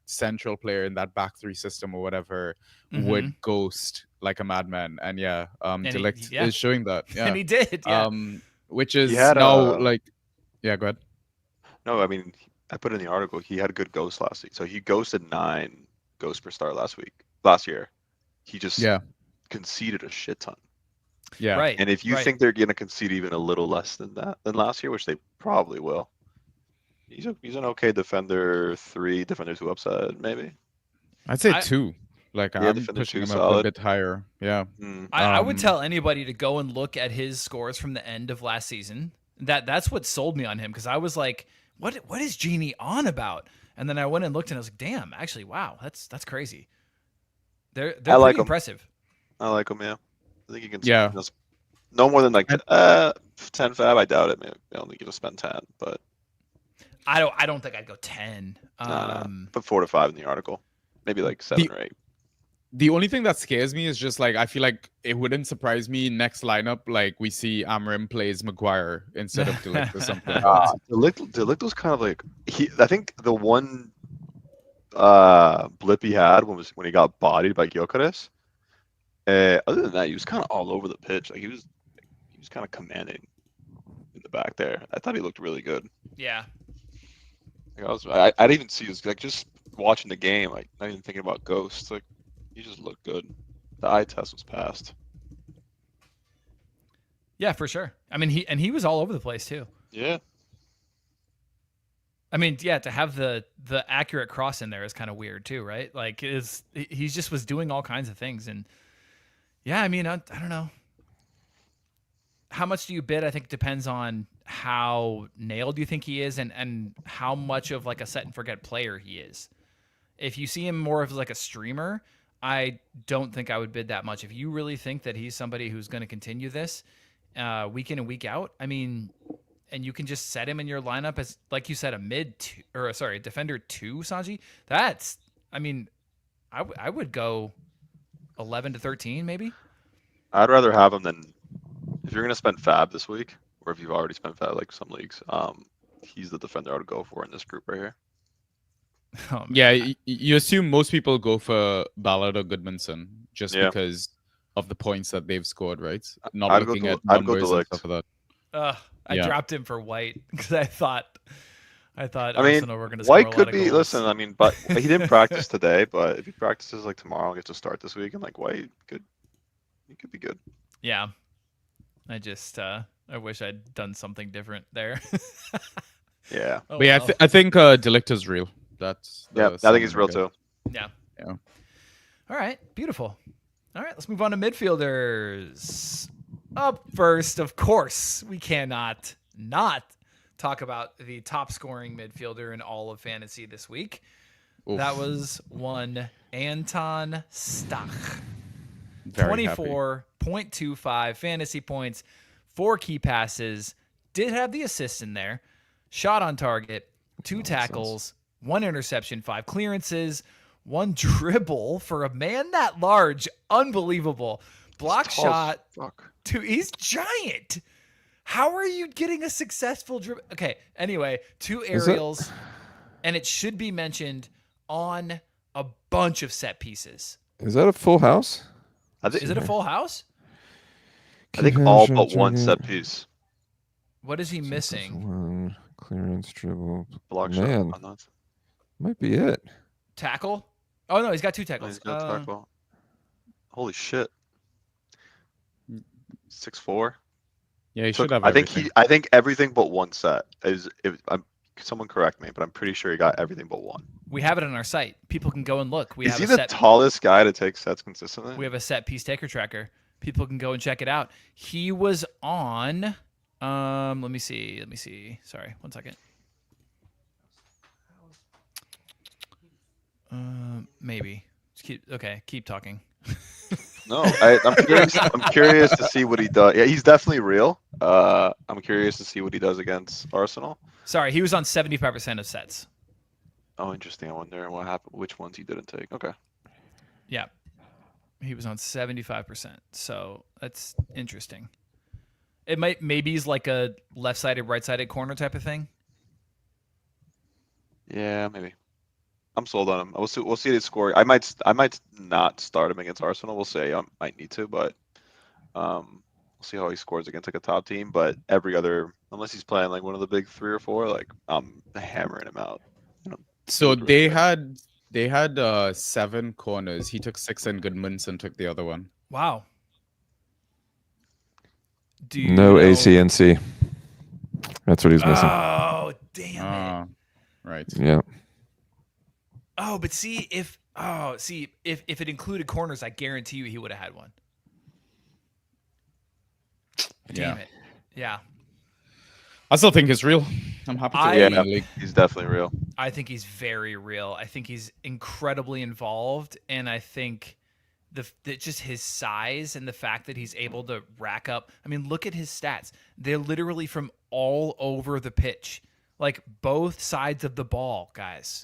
central player in that back 3 system or whatever would ghost like a madman, and de Ligt is showing that. Yeah, and he did. Yeah. Which is now go ahead. No, I mean I put in the article he had a good ghost last week, so he ghosted 9 ghosts per star last year. He just conceded a shit ton. Yeah, right. And if you think they're gonna concede even a little less than last year, which they probably will. He's an okay defender, 3 defender 2 upside, maybe. I'd say 2. Like I'm pushing him up a bit higher. Yeah. I would tell anybody to go and look at his scores from the end of last season. That's what sold me on him, because I was like, what is Genie on about? And then I went and looked and I was like, damn, actually, wow, that's crazy. They're pretty impressive. I like him, yeah. I think he can. Yeah. No more than like 10 fab. I doubt it. Maybe I don't think he'll spend 10, but. I don't think I'd go 10. Put 4 to 5 in the article, maybe like 7 or 8. The only thing that scares me is just like I feel like it wouldn't surprise me next lineup like we see Amram plays Maguire instead of de Ligt or something. De Ligt was kind of like I think the one blip he had when he got bodied by Gyökeres. Other than that, he was kind of all over the pitch. Like he was kind of commanding in the back there. I thought he looked really good. Yeah. Like I didn't even see his like just watching the game, like not even thinking about ghosts. Like he just looked good. The eye test was passed. Yeah, for sure. I mean, he was all over the place too. Yeah. I mean, yeah, to have the accurate cross in there is kind of weird too, right? Like he just was doing all kinds of things, and yeah, I mean, I don't know. How much do you bid? I think depends on how nailed you think he is and how much of like a set and forget player he is. If you see him more of like a streamer, I don't think I would bid that much. If you really think that he's somebody who's going to continue this week in and week out, I mean, and you can just set him in your lineup as, like you said, a defender 2, Sanjy. That's, I mean, I would go 11 to 13 maybe. I'd rather have him than if you're going to spend fab this week, or if you've already spent fab like some leagues. He's the defender I would go for in this group right here. Yeah, you assume most people go for Ballard or Goodmanson just because of the points that they've scored, right? Not looking at numbers and stuff like that. I dropped him for White because I thought I Arsenal were going to score White a lot could of be. Goals. Listen, I mean, but he didn't practice today. But if he practices like tomorrow, gets to start this week, and like White he could be good. Yeah, I just I wish I'd done something different there. Yeah, but yeah, I think de Ligt is real. I think he's real too. Yeah. All right, beautiful. All right, let's move on to midfielders. Up first, of course, we cannot not talk about the top scoring midfielder in all of fantasy this week. Oof. That was one Anton Stach. 24.25 fantasy points, 4 key passes, did have the assist in there. shot on target, 2 tackles, 1 interception, 5 clearances, 1 dribble for a man that large. Unbelievable. Block shot. He's giant. How are you getting a successful dribble? Okay, anyway, 2 aerials, and it should be mentioned on a bunch of set pieces. Is that a full house? Is it a full house? I think all but 1 set piece. What is he missing? 1 clearance, dribble. Block Man, shot. Might be it. Tackle? Oh, no, he's got 2 tackles. He's got tackle. Holy shit. 6'4". Yeah, he should have. I think everything but 1 set is. Someone correct me, but I'm pretty sure he got everything but 1. We have it on our site. People can go and look. Is he the tallest guy to take sets consistently? We have a set piece taker tracker. People can go and check it out. He was on. Let me see. Sorry, 1 second. Maybe. Keep talking. No, I'm curious. I'm curious to see what he does. Yeah, he's definitely real. I'm curious to see what he does against Arsenal. Sorry, he was on 75% of sets. Oh, interesting. I wonder what happened. Which ones he didn't take. Okay. Yeah, he was on 75%. So that's interesting. Maybe he's like a left-sided, right-sided corner type of thing. Yeah, maybe. I'm sold on him. We'll see his score. I might not start him against Arsenal. We'll see. I might need to, but we'll see how he scores against like a top team. But every other, unless he's playing like one of the big 3 or 4, like I'm hammering him out. So they had 7 corners. He took 6 and Goodmanson took the other one. Wow. No ACNC. That's what he's missing. Oh, damn it. Right. Yeah. Oh, but see if it included corners, I guarantee you he would have had one. Damn it. Yeah. I still think it's real. I'm happy to win that league. He's definitely real. I think he's very real. I think he's incredibly involved, and I think just his size and the fact that he's able to rack up. I mean, look at his stats. They're literally from all over the pitch. Like both sides of the ball, guys.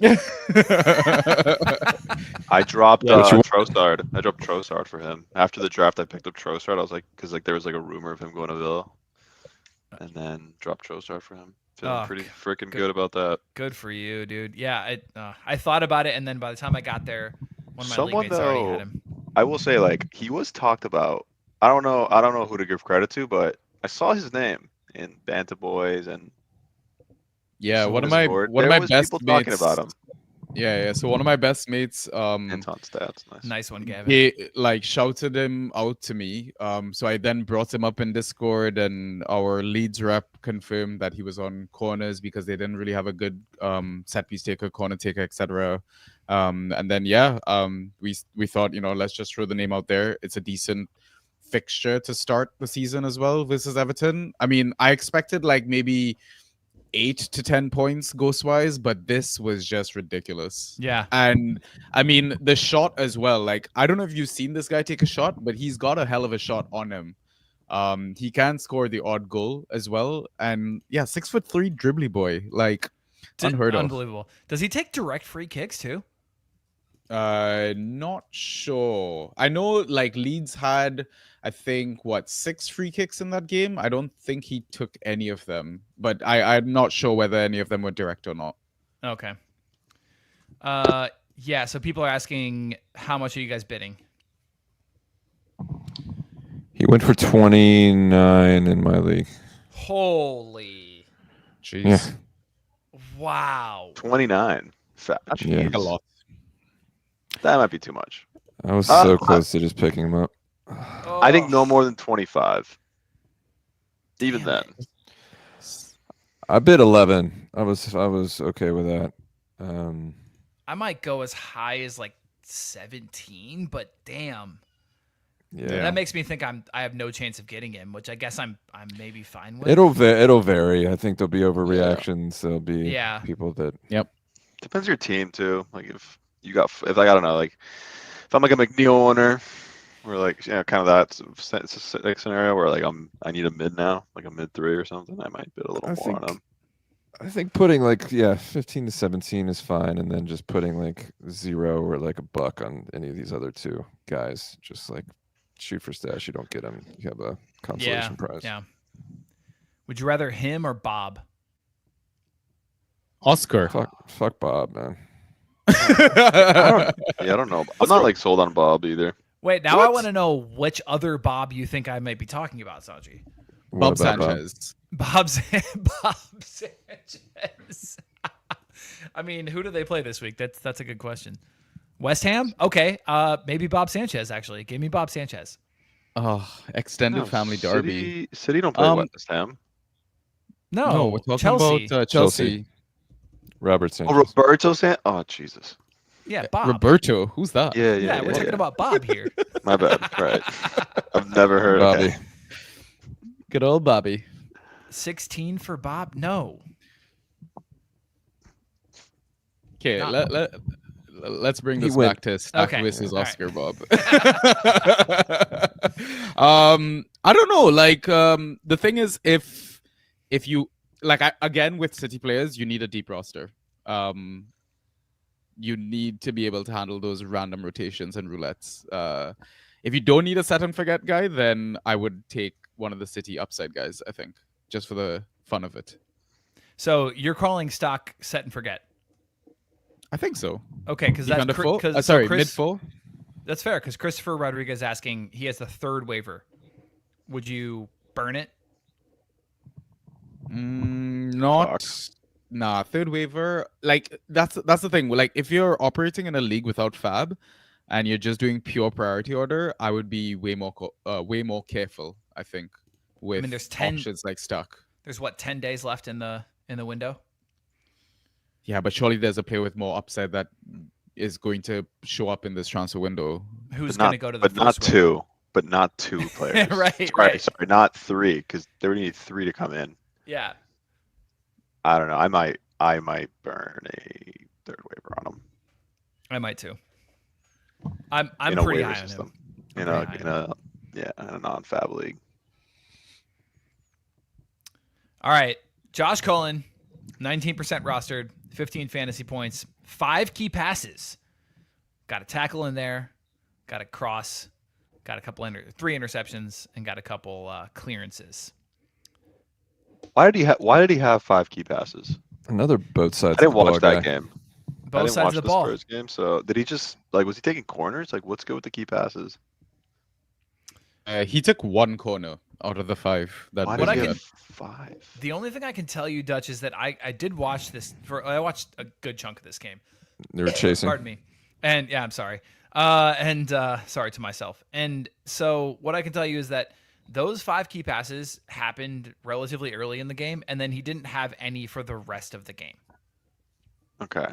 I dropped Trossard. I dropped Trossard for him. After the draft, I picked up Trossard. I was like, because like there was like a rumor of him going to Villa, and then dropped Trossard for him. Feeling pretty freaking good about that. Good for you, dude. Yeah, I thought about it, and then by the time I got there, one of my league mates already had him. I will say, like, he was talked about. I don't know who to give credit to, but I saw his name in Bantah Boys and. Yeah, one of my best people mates talking about him. Yeah. So one of my best mates, Anton Stats, nice one, Gavin. He like shouted him out to me. So I then brought him up in Discord, and our Leeds rep confirmed that he was on corners because they didn't really have a good set piece taker, corner taker, etc. And then we thought, let's just throw the name out there. It's a decent fixture to start the season as well versus Everton. I mean, I expected like maybe 8 to 10 points ghost-wise, but this was just ridiculous. Yeah. And I mean, the shot as well. Like, I don't know if you've seen this guy take a shot, but he's got a hell of a shot on him. He can score the odd goal as well. And yeah, 6'3" dribbly boy. Like, unheard of. Unbelievable. Does he take direct free kicks too? Not sure. I know like Leeds had, I think, 6 free kicks in that game. I don't think he took any of them, but I'm not sure whether any of them were direct or not. Okay. Yeah, so people are asking, how much are you guys bidding? He went for 29 in my league. Holy. Jeez. Yeah. Wow. 29. That's Yeah. A lot. That might be too much. I was so close to just picking him up. I think no more than 25. Even then. I bid 11. I was okay with that. I might go as high as like 17, but damn. Yeah. That makes me think I have no chance of getting him, which I guess I'm maybe fine with. It'll vary. I think there'll be overreactions. There'll be people that. Yep. Depends on your team too. Like if I don't know, like if I'm like a McNeil owner, or like kind of that scenario where like I need a mid now, like a mid 3 or something, I might bid a little more on him. I think putting 15 to 17 is fine, and then just putting 0 or $1 on any of these other two guys. Just shoot for stash. You don't get him. You have a consolation prize. Yeah. Would you rather him or Bob? Oscar. Fuck Bob, man. I don't know. I'm not sold on Bob either. Wait, now I want to know which other Bob you think I might be talking about, Sanjy. Bob Sanchez. Bob Sanchez. I mean, who do they play this week? That's a good question. West Ham? Okay. Maybe Bob Sanchez, actually. Give me Bob Sanchez. Oh, extended family derby. City don't play West Ham. No, we're talking about Chelsea. Robert Sanchez. Oh, Roberto Sanchez? Oh, Jesus. Yeah, Bob. Roberto? Who's that? Yeah, we're talking about Bob here. My bad. Right. I've never heard of Bobby. him. Good old Bobby. 16 for Bob? No. Okay, let's bring this back to Stach versus Oscar, Bob. I don't know. The thing is, if you again with City players, you need a deep roster. You need to be able to handle those random rotations and roulettes. If you don't need a set and forget guy, then I would take one of the City upside guys, I think, just for the fun of it. So you're calling Stach set and forget? I think so. Okay, because that's mid full. That's fair, because Christopher Rodriguez asking, he has the third waiver. Would you burn it? Nah, third waiver. That's the thing. If you're operating in a league without Fab, and you're just doing pure priority order, I would be way more careful. I think with there's 10 options like Stach. There's 10 days left in the window. Yeah, but surely there's a player with more upside that is going to show up in this transfer window. Who's going to go to the but not two. But not two players. Right. Sorry, not three, because they would need 3 to come in. Yeah. I don't know. I might burn a third waiver on them. I might too. I'm in pretty a high system. on him. In a non-fab league. All right, Josh Cullen, 19% rostered, 15 fantasy points, 5 key passes. Got a tackle in there, got a cross, got a couple 3 interceptions, and got a couple clearances. Why did he have 5 key passes? Another both sides. I didn't watch that game. Both sides of the ball. Spurs game. So did he just was he taking corners? What's good with the key passes? He took 1 corner out of the 5. Why did he have 5? The only thing I can tell you, Dutch, is that I did watch this. I watched a good chunk of this game. They were chasing. Pardon me. And yeah, I'm sorry. Sorry to myself. And so what I can tell you is that those 5 key passes happened relatively early in the game, and then he didn't have any for the rest of the game. Okay.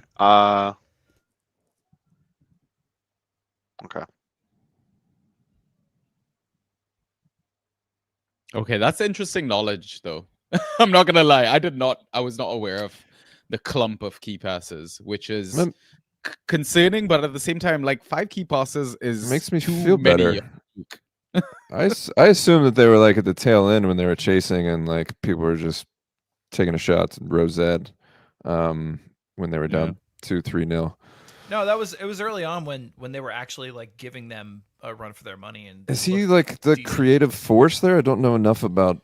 Okay. Okay, that's interesting knowledge, though. I'm not gonna lie. I was not aware of the clump of key passes, which is concerning, but at the same time, 5 key passes makes me feel better. I assume that they were at the tail end when they were chasing, and people were just taking a shot at Rosette when they were down 2-3-0. No, it was early on when they were actually giving them a run for their money. And is he the creative force there? I don't know enough about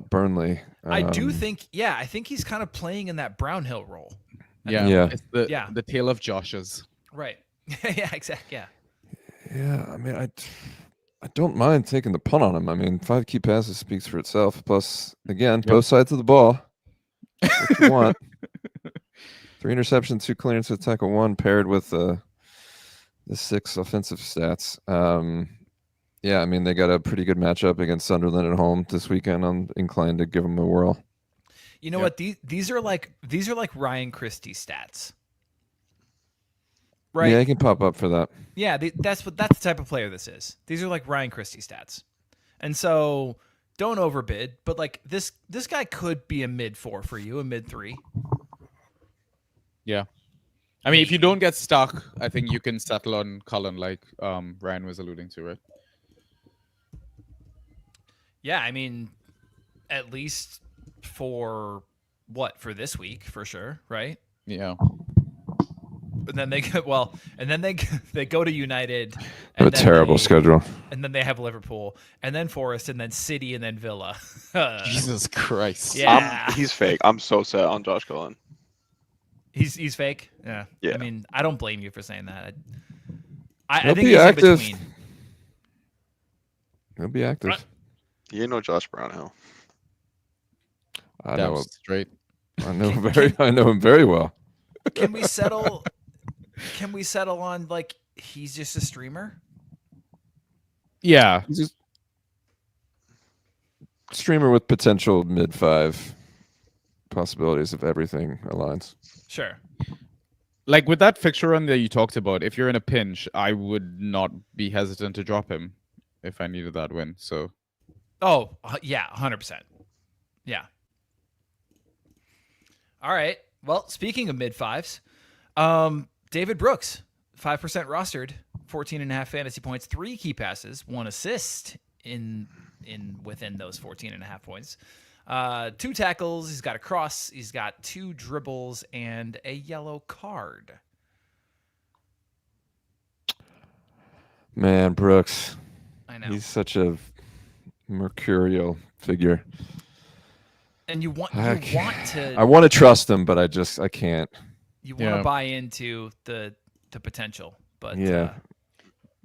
Burnley. I do think, I think he's kind of playing in that Brownhill role. Yeah. It's the tale of Josh's. Right. Yeah, exactly. Yeah. Yeah, I mean, I don't mind taking the punt on him. I mean, 5 key passes speaks for itself. Plus, again, both sides of the ball. What you want. 3 interceptions, 2 clearances, tackle 1, paired with the 6 offensive stats. Yeah, I mean, they got a pretty good matchup against Sunderland at home this weekend. I'm inclined to give them a whirl. You know what? These are like Ryan Christie stats. Right? Yeah, he can pop up for that. Yeah, that's the type of player this is. These are like Ryan Christie stats. And so don't overbid, but this guy could be a mid 4 for you, a mid 3. Yeah. I mean, if you don't get stuck, I think you can settle on Cullen, like Ryan was alluding to, right? Yeah, I mean, at least for for this week for sure, right? Yeah. And then they they go to United. And a terrible schedule. And then they have Liverpool, and then Forest, and then City, and then Villa. Jesus Christ. Yeah, he's fake. I'm so set on Josh Cullen. He's fake. Yeah. Yeah. I mean, I don't blame you for saying that. I think be he's active. in between. He'll be active. Right. You ain't no Josh Brownhill. I know. Straight. I know him very well. Can we settle? Can we settle on like he's just a streamer? Yeah. He's just streamer with potential mid-5 possibilities if everything aligns. Sure. Like with that fixture run that you talked about, if you're in a pinch, I would not be hesitant to drop him if I needed that win. So. Oh yeah, 100%. Yeah. All right. Well, speaking of mid-5s, David Brooks, 5% rostered, 14.5 fantasy points, 3 key passes, 1 assist in within those 14.5 points. 2 tackles, he's got a cross, he's got 2 dribbles, and a yellow card. Man, Brooks. I know. He's such a mercurial figure. And you want to I want to trust him, but I can't. You want to buy into the potential, but yeah.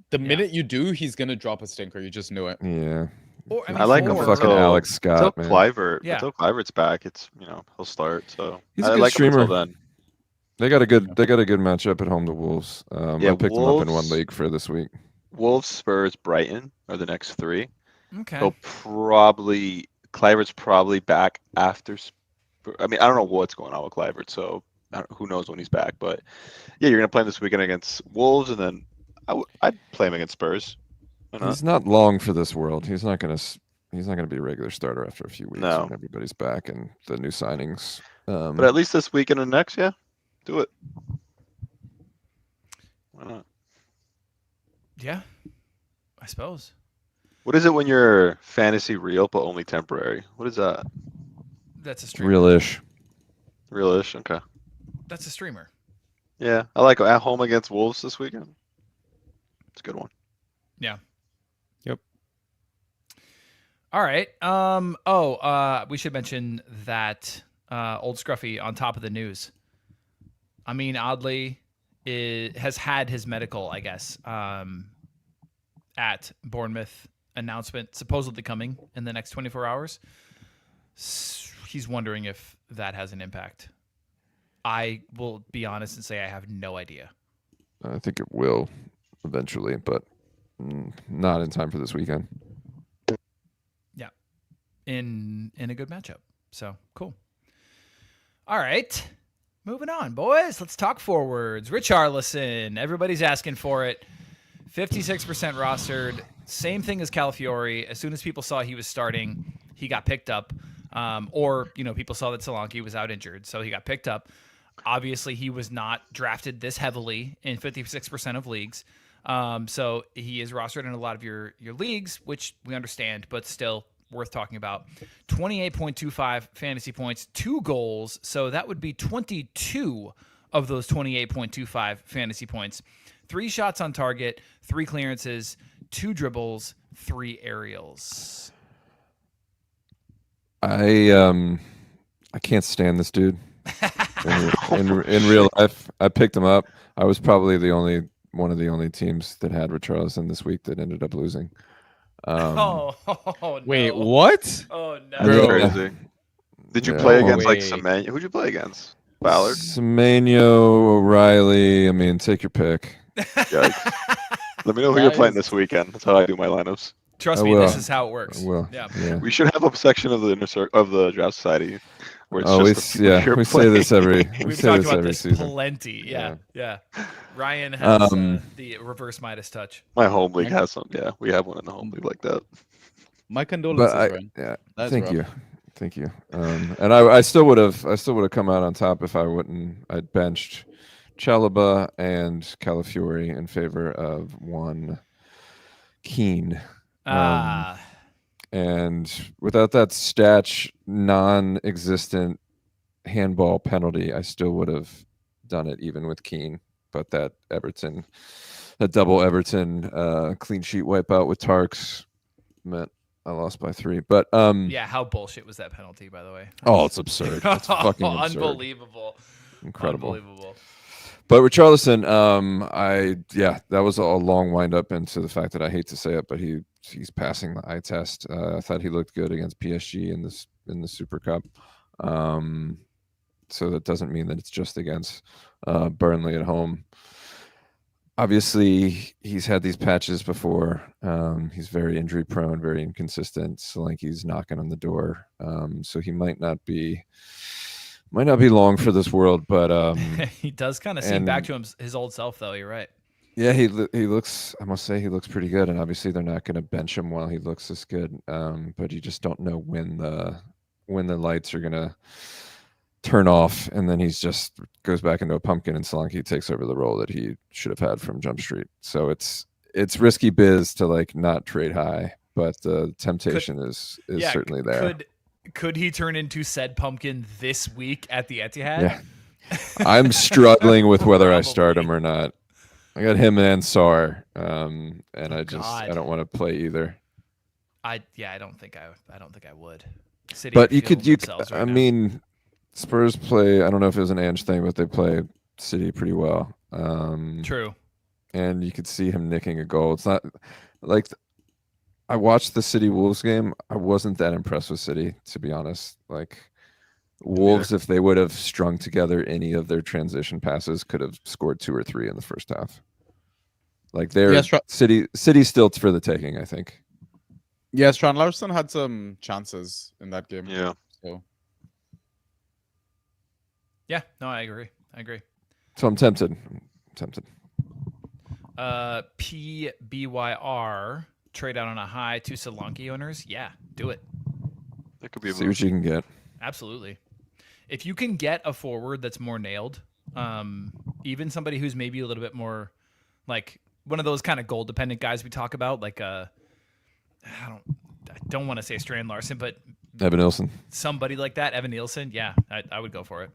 The minute you do, he's gonna drop a stinker. You just knew it. Yeah. Or, I like him fucking Alex Scott. Until Kluivert, Yeah. until Kluivert's back, he'll start. So He's a I good like streamer. him until then. They got a good matchup at home to Wolves. I picked them up in one league for this week. Wolves, Spurs, Brighton are the next 3. Okay. He'll Kluivert's probably back after. I mean, I don't know what's going on with Kluivert, so who knows when he's back. But yeah, you're gonna play him this weekend against Wolves, and then I'd play him against Spurs. He's not long for this world. He's not gonna be a regular starter after a few weeks when everybody's back and the new signings. But at least this weekend and next, yeah, do it. Why not? Yeah, I suppose. What is it when you're fantasy real but only temporary? What is that? That's a streamer. Real-ish. Real-ish, okay. That's a streamer. Yeah, I like at home against Wolves this weekend. It's a good one. Yeah. Yep. All right. We should mention that Old Scruffy on top of the news. I mean, oddly, has had his medical, I guess, at Bournemouth. Announcement supposedly coming in the next 24 hours. He's wondering if that has an impact. I will be honest and say I have no idea. I think it will eventually, but not in time for this weekend. Yeah. In a good matchup. So, cool. All right. Moving on, boys. Let's talk forwards. Richarlison. Everybody's asking for it. 56% rostered. Same thing as Calafiori. As soon as people saw he was starting, he got picked up. People saw that Solanke was out injured, so he got picked up. Obviously, he was not drafted this heavily in 56% of leagues. So he is rostered in a lot of your leagues, which we understand, but still worth talking about. 28.25 fantasy points, 2 goals. So that would be 22 of those 28.25 fantasy points. 3 shots on target, 3 clearances, 2 dribbles, 3 aerials. I can't stand this dude. In real life, I picked him up. I was probably one of the only teams that had Richarlison this week that ended up losing. No. Wait, what? Oh no! That's crazy. Did you play against Semenyo? Who'd you play against? Ballard? Semenyo, O'Reilly. I mean, take your pick. Yikes. Let me know who you're playing this weekend. That's how I do my lineups. Trust me, this is how it works. I will. Yeah. We should have a section of the the draft society where it's we say this every. We've talked about every this season. plenty. Yeah. Ryan has the reverse Midas touch. My home league has some. Yeah, we have one in the home league like that. My condolences, Ryan. Yeah. That's thank rough. you. And I still would have come out on top if I'd benched Chalobah and Calafiori in favor of one Keane. And without that Stach non-existent handball penalty, I still would have done it even with Keane. But that double Everton clean sheet wipeout with Tarks meant I lost by 3. But yeah, how bullshit was that penalty, by the way? Oh, it's absurd. It's fucking absurd. Unbelievable. Incredible. Unbelievable. But Richarlison, that was a long wind up into the fact that I hate to say it, but he's passing the eye test. I thought he looked good against PSG in the Super Cup. So that doesn't mean that it's just against Burnley at home. Obviously, he's had these patches before. He's very injury prone, very inconsistent. Solanke's knocking on the door, so he might not be long for this world. But he does kind of seem back to his old self, though. You're right. Yeah, he looks. I must say, he looks pretty good. And obviously, they're not going to bench him while he looks this good. But you just don't know when the lights are going to turn off, and then he's just goes back into a pumpkin, and Solanke takes over the role that he should have had from Jump Street. So it's risky biz to like not trade high, but the temptation is certainly there. Could he turn into said pumpkin this week at the Etihad? Yeah, I'm struggling with whether I start him or not. I got him and Sarr, and I don't want to play either. I don't think I would. City but you right mean, Spurs play. I don't know if it was an Ange thing, but they play City pretty well. True. And you could see him nicking a goal. It's not like I watched the City Wolves game. I wasn't that impressed with City, to be honest. Like Wolves, if they would have strung together any of their transition passes, could have scored 2 or 3 in the first half. Like City still for the taking, I think. Yeah, Strand Larson had some chances in that game. Yeah. So. Yeah, no, I agree. So I'm tempted. PBYR trade out on a high to Solanke owners. Yeah, do it. That could be a See what you can get. Absolutely. If you can get a forward that's more nailed, even somebody who's maybe a little bit more like one of those kind of goal dependent guys we talk about, like I don't want to say Strand Larson, but Evan Nilsson. Somebody like that, Evan Nilsson. Yeah, I would go for it.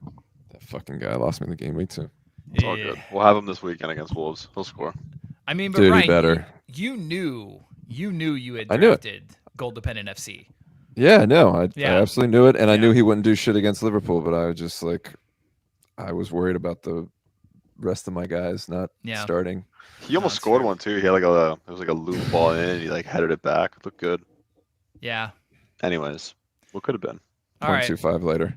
That fucking guy lost me the game week too. It's all good. We'll have him this weekend against Wolves. He'll score. I mean, but Dude, Ryan, better. You knew you had drafted goal dependent FC. Yeah, no, I absolutely knew it, and I knew he wouldn't do shit against Liverpool, but I was just like, I was worried about the rest of my guys not starting. He almost scored one too. He had it was like a loop ball in, and he like headed it back. It looked good. Yeah. Anyways, what could have been? 0.25 later.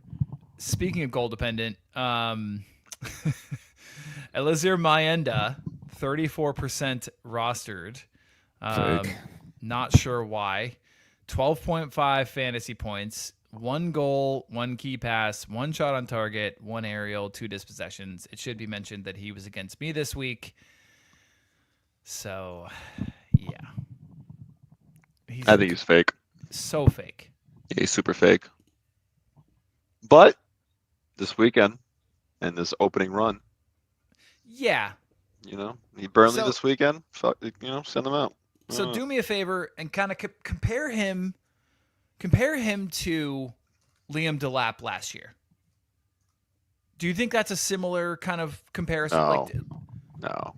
Speaking of goal dependent, Elazir Mayenda, 34% rostered. Not sure why. 12.5 fantasy points, 1 goal, 1 key pass, 1 shot on target, 1 aerial, 2 dispossessions. It should be mentioned that he was against me this week. So, yeah. I think he's fake. So fake. Yeah, he's super fake. But this weekend and this opening run. Yeah. He Burnley this weekend. Send them out. So do me a favor and kind of compare him to Liam Delap last year. Do you think that's a similar kind of comparison? No.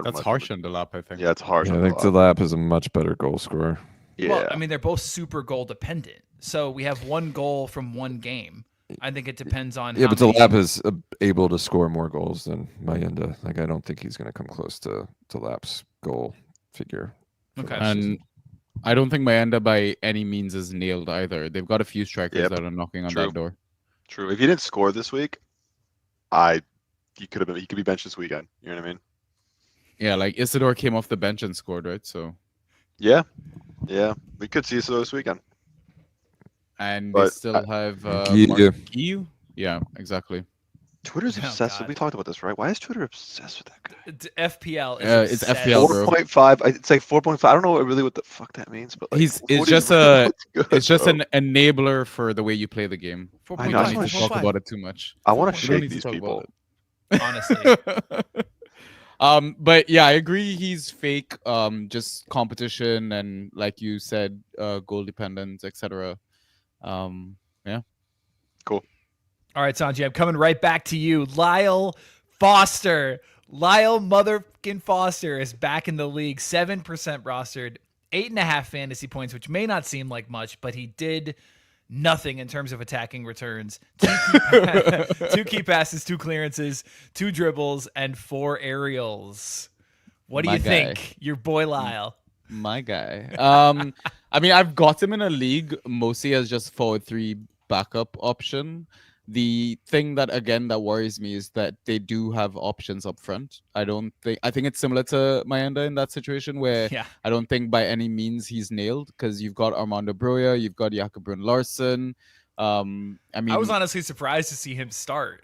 That's harsh on Delap, I think. Yeah, it's harsh. I think Delap is a much better goal scorer. Yeah. Well, I mean, they're both super goal dependent. So we have 1 goal from 1 game. I think it depends on. Yeah, but Delap is able to score more goals than Mayenda. Like, I don't think he's going to come close to Delap's goal figure. Okay. And I don't think Mayenda by any means is nailed either. They've got a few strikers that are knocking on that door. True. If he didn't score this week, he could be benched this weekend. You know what I mean? Yeah, like Isidore came off the bench and scored, right? So. Yeah. We could see Isidore this weekend. And they still have Guiu. Yeah, exactly. Twitter's obsessed. We talked about this, right? Why is Twitter obsessed with that guy? FPL. It's FPL, bro. 4.5. It's like 4.5. I don't know really what the fuck that means, but like, it's just an enabler for the way you play the game. I don't need to talk about it too much. I want to shake these people. Honestly. But yeah, I agree. He's fake. Just competition and, like you said, goal dependence, etc. Yeah. Cool. All right, Sanjy, I'm coming right back to you. Lyle Foster. Lyle motherfucking Foster is back in the league. 7% rostered, 8.5 fantasy points, which may not seem like much, but he did nothing in terms of attacking returns. 2 key passes, 2 clearances, 2 dribbles, and 4 aerials. What do you think? Your boy Lyle. My guy. I mean, I've got him in a league mostly as just forward 3 backup option. The thing that worries me is that they do have options up front. I think it's similar to Mayenda in that situation where I don't think by any means he's nailed, because you've got Armando Broja, you've got Jakob Brun Larsen. I mean, I was honestly surprised to see him start.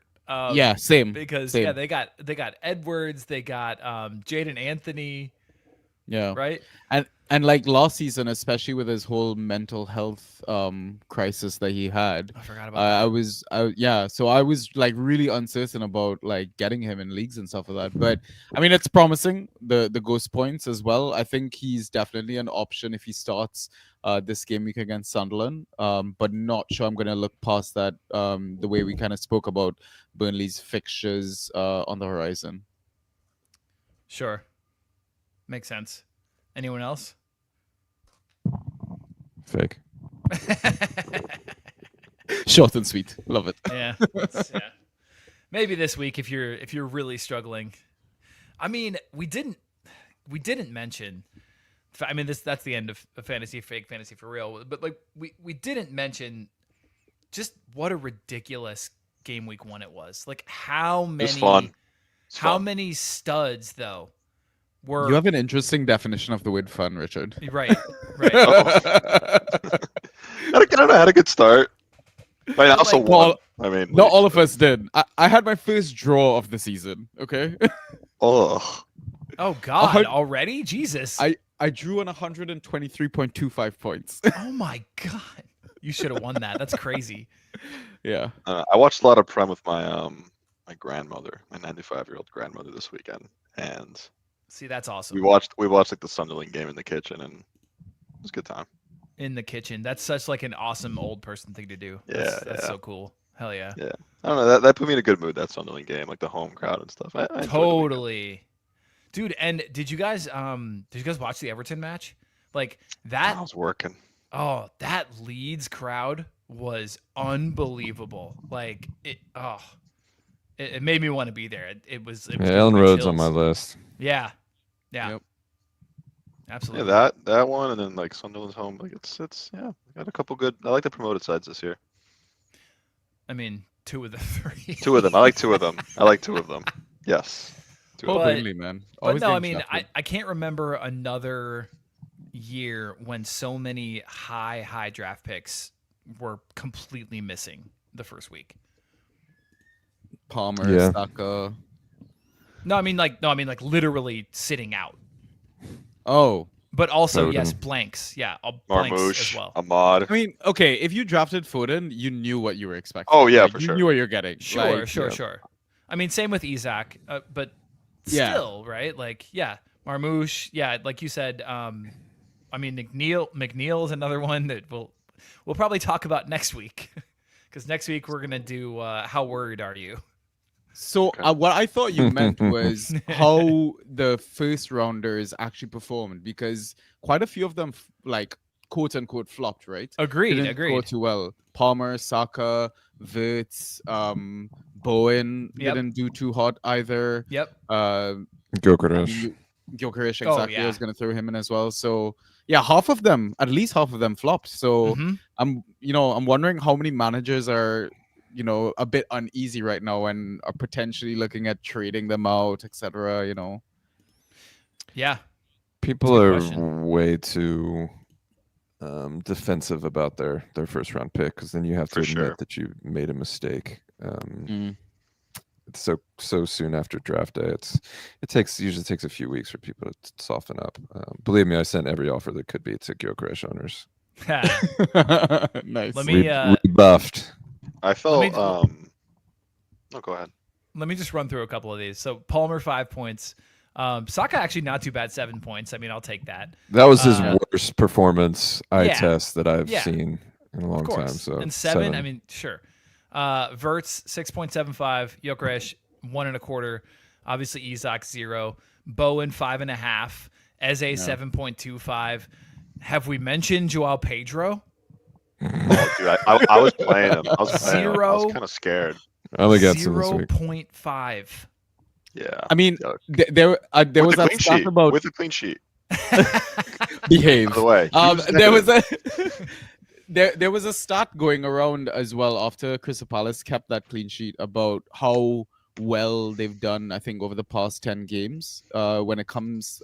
Same. Because same. they got Edwards, they got Jaden Anthony. Yeah. Right. And like last season, especially with his whole mental health crisis that he had, I forgot about that. So I was like really uncertain about like getting him in leagues and stuff like that. But I mean, it's promising, the ghost points as well. I think he's definitely an option if he starts this game week against Sunderland. But not sure I'm gonna look past that the way we kind of spoke about Burnley's fixtures on the horizon. Sure. Makes sense. Anyone else? Fake. Short and sweet. Love it. Yeah. Maybe this week if you're really struggling. I mean, we didn't mention. I mean, that's the end of fantasy fake, fantasy for real. But like we didn't mention just what a ridiculous game week 1 it was. Like how many many studs though. You have an interesting definition of the word fun, Richard. Right. I don't know, I had a good start. I also won. I mean, not all of us did. I had my first draw of the season. Okay. Oh God! Already, Jesus. I drew on 123.25 points. Oh my God! You should have won that. That's crazy. Yeah. I watched a lot of Prem with my my grandmother, my 95-year-old grandmother this weekend, and. See, that's awesome. We watched like the Sunderland game in the kitchen, and it was a good time. In the kitchen, that's such like an awesome old person thing to do. That's so cool. Hell yeah. Yeah, I don't know. That put me in a good mood. That Sunderland game, like the home crowd and stuff. I totally, dude. And did you guys watch the Everton match? Like that. I was working. Oh, that Leeds crowd was unbelievable. Like it made me want to be there. It was Ellen Road's on my list. Yeah. Yep. Absolutely. Yeah, that one, and then like Sunderland's home. Like it's I got a couple good. I like the promoted sides this year. I mean, 2 of the 3. 2 of them. I like 2 of them. Yes. Burnley, man. But no, I mean, I can't remember another year when so many high draft picks were completely missing the first week. Palmer, Stach. No, I mean like literally sitting out. Oh. But also, Foden. yes, blanks. Yeah, blanks as well. Ahmad. I mean, okay, if you drafted Foden, you knew what you were expecting. Oh, yeah, like, for you sure. You knew what you're getting. Sure. I mean, same with Isak, but still, right? Like, yeah, Marmouche, yeah, like you said. I mean, McNeil is another one that we'll probably talk about next week, because next week we're gonna do how worried are you? So what I thought you meant was how the first rounders actually performed, because quite a few of them like quote unquote flopped, right? Agreed. Go too well. Palmer, Saka, Wirtz, Bowen didn't do too hot either. Yep. Gyökeres, exactly. I was gonna throw him in as well. So yeah, at least half of them flopped. So I'm wondering how many managers are a bit uneasy right now and are potentially looking at trading them out, etc. Yeah. People are way too defensive about their first round pick, because then you have to admit that you made a mistake. It's so soon after draft day. It usually takes a few weeks for people to soften up. Believe me, I sent every offer that could be to Gyökeres owners. Nice. Let me rebuffed. I felt. No, go ahead. Let me just run through a couple of these. So Palmer 5 points. Saka actually not too bad, 7 points. I mean, I'll take that. That was his worst performance eye test that I've seen in a long time. So and 7, I mean, sure. Verts 6.75, Gyökeres 1.25, obviously Isak 0, Bowen 5.5, Eze 7.25. Have we mentioned Joao Pedro? Oh, dude, I was playing him. I was kind of scared. I'm against him this week. 0.5. Yeah. I mean, there was that stuff about with a clean sheet. Behave. By the way, there was a stat going around as well after Crystal Palace kept that clean sheet about how well they've done. I think over the past 10 games, when it comes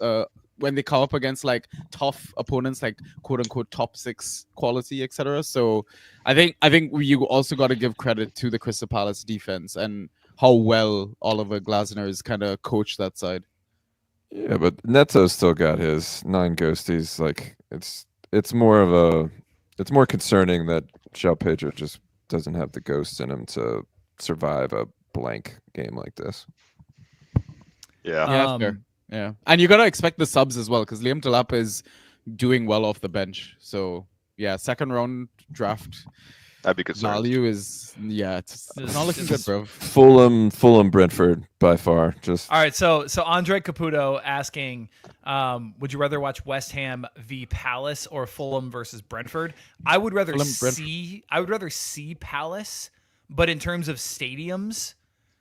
when they come up against like tough opponents, like quote unquote top 6 quality, etc. So I think you also got to give credit to the Crystal Palace defense and how well Oliver Glasner has kind of coached that side. Yeah, but Neto's still got his 9 ghosties. Like it's more concerning that João Pedro just doesn't have the ghosts in him to survive a blank game like this. Yeah. Fair. Yeah, and you gotta expect the subs as well because Liam Delap is doing well off the bench. So yeah, second round draft. That'd be good. Value is it's not looking good, bro. Fulham, Brentford by far. Just all right. So Andre Caputo asking, would you rather watch West Ham v Palace or Fulham versus Brentford? I would rather see Palace, but in terms of stadiums,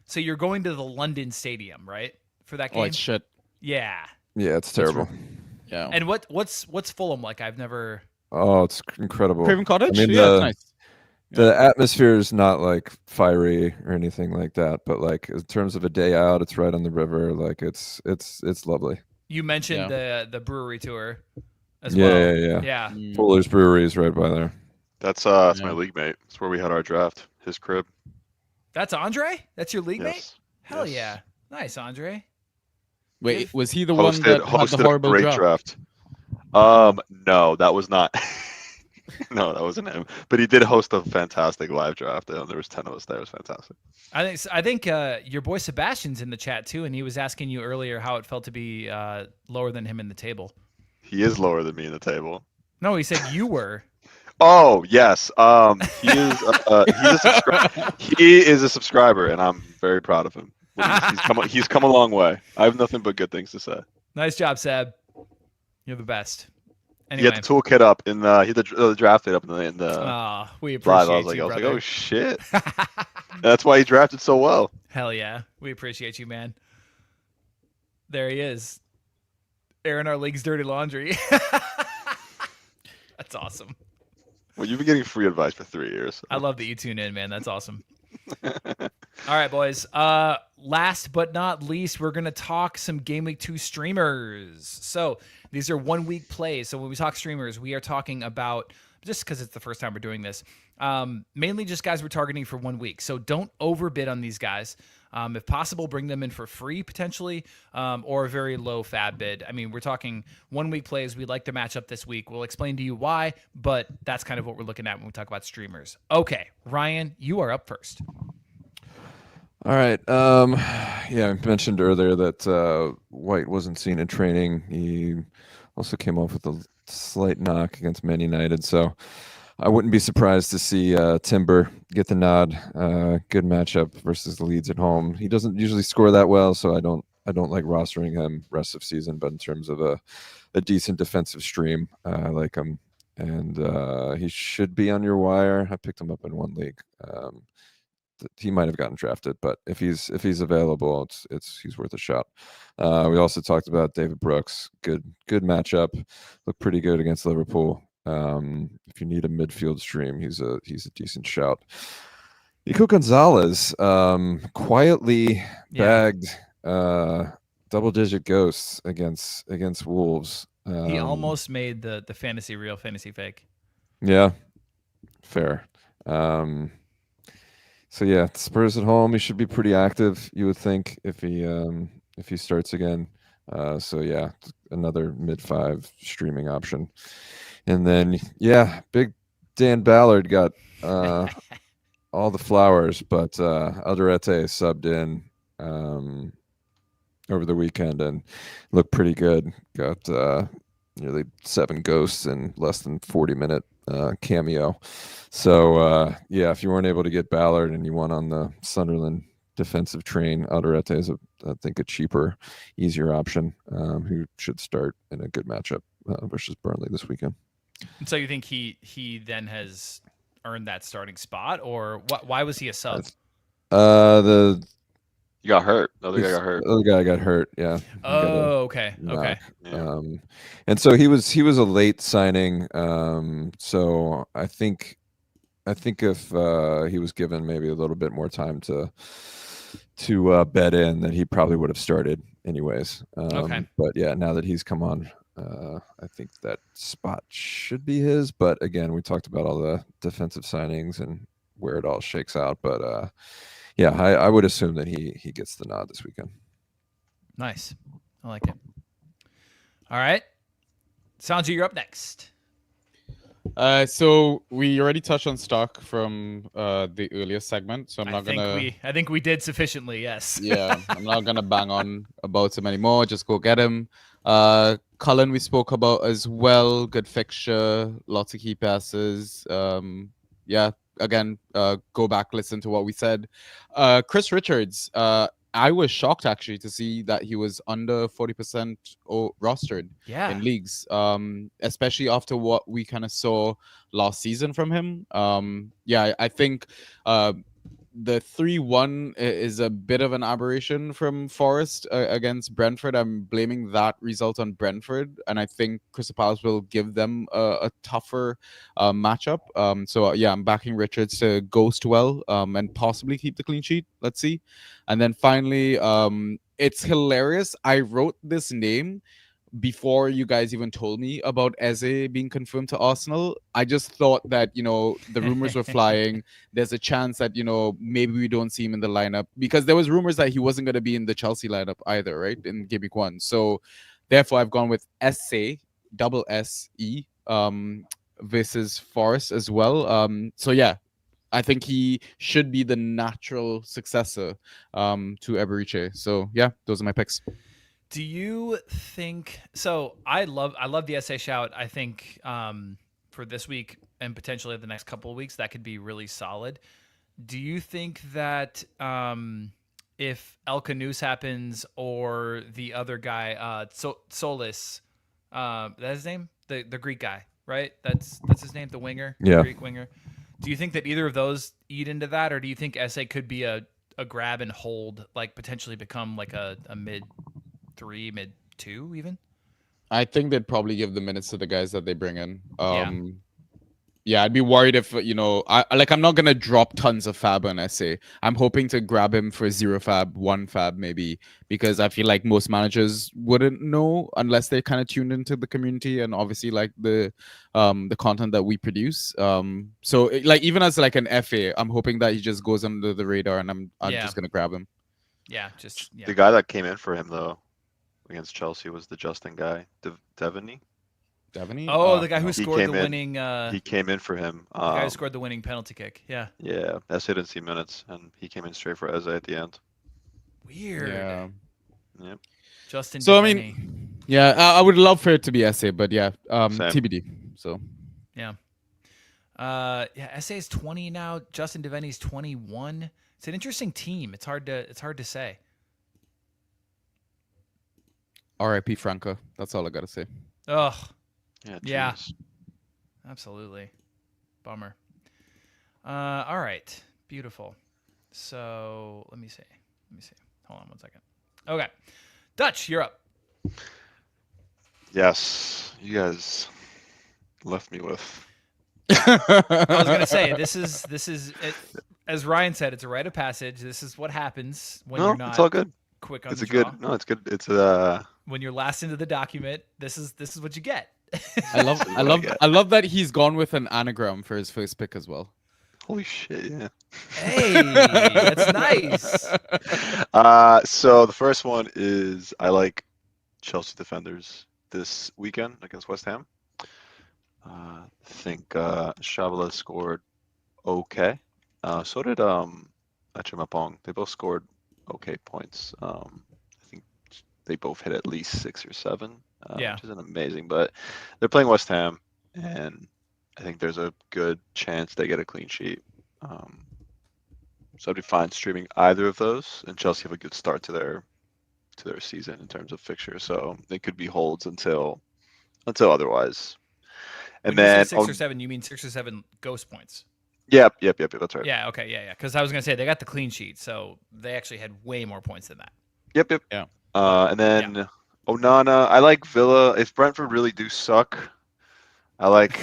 so you're going to the London Stadium, right, for that game? Oh, it's shit. Yeah. Yeah, it's terrible. Yeah. And what's Fulham like? I've never. Oh, it's incredible. Craven Cottage. I mean, it's nice. The atmosphere is not like fiery or anything like that, but like in terms of a day out, it's right on the river. Like it's lovely. You mentioned the brewery tour as well. Yeah. Fuller's Brewery is right by there. That's my league mate. That's where we had our draft. His crib. That's Andre? That's your league mate? Hell yes. Yeah. Nice, Andre. Wait, was he the one that had the horrible a great draft? No, that was not. No, that wasn't him. But he did host a fantastic live draft. There was 10 of us there. It was fantastic. I think your boy Sebastian's in the chat too, and he was asking you earlier how it felt to be lower than him in the table. He is lower than me in the table. No, he said you were. Oh yes, he is a subscriber, and I'm very proud of him. He's come a long way. I have nothing but good things to say. Nice job, Seb. You're the best. Anyway. He had the toolkit up he had the draft it up in the we appreciate live. I was like, oh shit. That's why he drafted so well. Hell yeah. We appreciate you, man. There he is. Airing our league's dirty laundry. That's awesome. Well, you've been getting free advice for 3 years. So. I love that you tune in, man. That's awesome. All right, boys. Last but not least, we're going to talk some Game Week 2 streamers. So these are 1 week plays. So when we talk streamers, we are talking about, just because it's the first time we're doing this, mainly just guys we're targeting for 1 week. So don't overbid on these guys. If possible, bring them in for free potentially, or a very low fab bid. I mean, we're talking 1 week plays. We'd like to match up this week. We'll explain to you why, but that's kind of what we're looking at when we talk about streamers. Okay, Ryan, you are up first. All right. I mentioned earlier that White wasn't seen in training. He also came off with a slight knock against Man United, so I wouldn't be surprised to see Timber get the nod. Good matchup versus the Leeds at home. He doesn't usually score that well, so I don't like rostering him rest of season. But in terms of a decent defensive stream, I like him, and he should be on your wire. I picked him up in one league. He might have gotten drafted, but if he's available, he's worth a shot. We also talked about David Brooks. Good matchup. Looked pretty good against Liverpool. If you need a midfield stream, he's a decent shout. Nico Gonzalez quietly bagged double-digit ghosts against Wolves. He almost made the fantasy real, fantasy fake. Yeah, fair. So yeah, Spurs at home. He should be pretty active, you would think, if he starts again. So yeah, another mid-5 streaming option. And then, big Dan Ballard got all the flowers, but Alderete subbed in over the weekend and looked pretty good. Got nearly 7 ghosts in less than 40-minute cameo. So yeah, if you weren't able to get Ballard and you won on the Sunderland defensive train, Alderete is I think a cheaper, easier option who should start in a good matchup versus Burnley this weekend. And so you think he then has earned that starting spot, or why was he a sub? He got hurt. The other guy got hurt. The other guy got hurt. Yeah. Oh, okay. Knock. Okay. Yeah. And so he was a late signing. So I think if he was given maybe a little bit more time to bed in, that he probably would have started anyways. Okay. But yeah, now that he's come on, I think that spot should be his. But again, we talked about all the defensive signings and where it all shakes out. But yeah, I would assume that he gets the nod this weekend. Nice. I like it. All right. Sanjy, you're up next. So we already touched on Stach from the earlier segment, so I think we did sufficiently. Yes. Yeah, I'm not gonna bang on about him anymore. Just go get him. Cullen we spoke about as well. Good fixture, lots of key passes. Yeah, again, go back, listen to what we said. Chris Richards. I was shocked actually to see that he was under 40% rostered in leagues, especially after what we kind of saw last season from him. Yeah, I think the 3-1 is a bit of an aberration from Forest against Brentford. I'm blaming that result on Brentford, and I think Crystal Palace will give them a tougher matchup. So yeah, I'm backing Richards to ghost well and possibly keep the clean sheet. Let's see. And then finally, it's hilarious. I wrote this name before you guys even told me about Eze being confirmed to Arsenal. I just thought that, the rumors were flying. There's a chance that, maybe we don't see him in the lineup, because there was rumors that he wasn't going to be in the Chelsea lineup either, right? In Gameweek 1. So therefore I've gone with Eze, double S-E, versus Forest as well. So yeah, I think he should be the natural successor to Eberiche. So yeah, those are my picks. Do you think so? I love the SA shout. I think for this week and potentially the next couple of weeks, that could be really solid. Do you think that if El Canoes happens, or the other guy, Solis, that's his name, the Greek guy, right? That's his name, the winger, yeah, the Greek winger. Do you think that either of those eat into that, or do you think SA could be a grab and hold, like potentially become like a mid 3, mid 2 even? I think they'd probably give the minutes to the guys that they bring in. Yeah, I'd be worried if, I'm not going to drop tons of fab on SA. I'm hoping to grab him for 0 fab, 1 fab maybe, because I feel like most managers wouldn't know unless they kind of tuned into the community and obviously like the content that we produce. So even as like an FA, I'm hoping that he just goes under the radar and I'm just going to grab him. Yeah, the guy that came in for him though against Chelsea was the Justin guy, Devaney. Oh, the guy who scored the winning. He came in for him. The guy who scored the winning penalty kick. Yeah. Yeah, Eze didn't see minutes, and he came in straight for Eze at the end. Weird. Yeah. Yep. Justin. So Devaney. I mean, yeah, I would love for it to be Eze, but yeah, TBD. So. Yeah. Yeah. Eze is 20 now. Justin Devaney's 21. It's an interesting team. It's hard to say. R.I.P. Franco. That's all I gotta say. Ugh. Yeah. Absolutely. Bummer. All right. Beautiful. So let me see. Hold on 1 second. Okay. Dutch, you're up. Yes. You guys left me with. I was gonna say this is it, as Ryan said, it's a rite of passage. This is what happens when you're not. It's all good. Quick on it's the a draw. good. No, it's good. It's when you're last into the document. This is what you get. I love that he's gone with an anagram for his first pick as well. Holy shit! Yeah. Hey, that's nice. So the first one is I like Chelsea defenders this weekend against West Ham. I think Shavala scored okay. So did Achimapong. They both scored okay points. I think they both hit at least 6 or 7. which isn't amazing, but they're playing West Ham, and I think there's a good chance they get a clean sheet. So I'd be fine streaming either of those, and Chelsea have a good start to their season in terms of fixtures, so they could be holds until otherwise. And when then you say 6 or 7, you mean 6 or 7 ghost points? Yep. That's right. Yeah. Okay. Yeah. Because I was gonna say they got the clean sheet, so they actually had way more points than that. Yep. Yeah. And then Onana. I like Villa. If Brentford really do suck, I like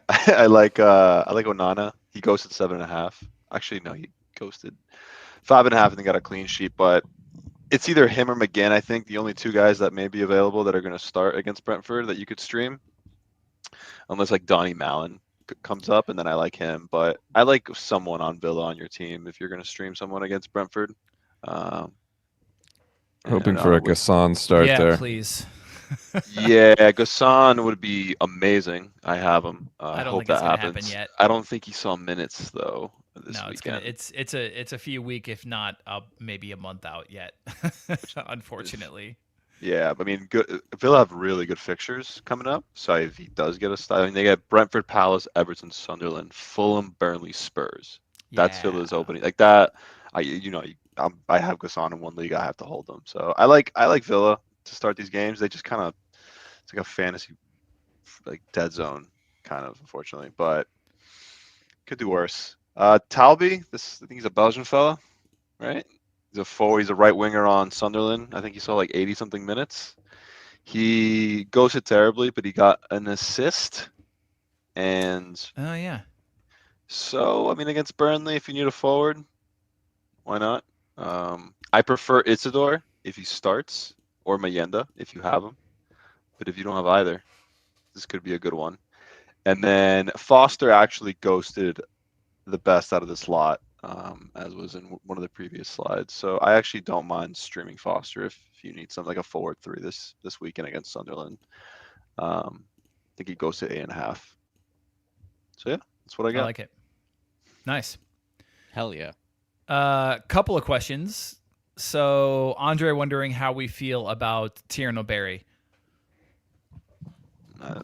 I like Onana. He ghosted 7.5. Actually, no, he ghosted 5.5 and then got a clean sheet. But it's either him or McGinn. I think the only 2 guys that may be available that are going to start against Brentford that you could stream, unless like Donny Mallon comes up, and then I like him. But I like someone on Villa on your team if you're going to stream someone against Brentford. Hoping for a Gassan start there. Yeah, please. Yeah, Gassan would be amazing. I have him. I don't hope think it's that gonna happens. happen yet. I don't think he saw minutes though this No, weekend. it's a few week, if not maybe a month out yet. Unfortunately. Yeah, I mean, Villa have really good fixtures coming up. So if he does get a start, I mean, they get Brentford, Palace, Everton, Sunderland, Fulham, Burnley, Spurs. That's Villa's opening. Like that, I have Gassan in one league. I have to hold them. So I like Villa to start these games. They just kind of, it's like a fantasy, like dead zone kind of, unfortunately, but could do worse. Talby, I think he's a Belgian fella, right? He's a right winger on Sunderland. I think he saw like 80 something minutes. He ghosted terribly, but he got an assist. And oh yeah. So I mean, against Burnley, if you need a forward, why not? I prefer Isidore if he starts, or Mayenda if you have him. But if you don't have either, this could be a good one. And then Foster actually ghosted the best out of this lot, as was in one of the previous slides. So I actually don't mind streaming Foster if you need something like a forward 3 this weekend against Sunderland. I think he ghosted 8.5. So yeah, that's what I got. I like it. Nice. Hell yeah. Couple of questions. So Andre wondering how we feel about Tierno Barry. If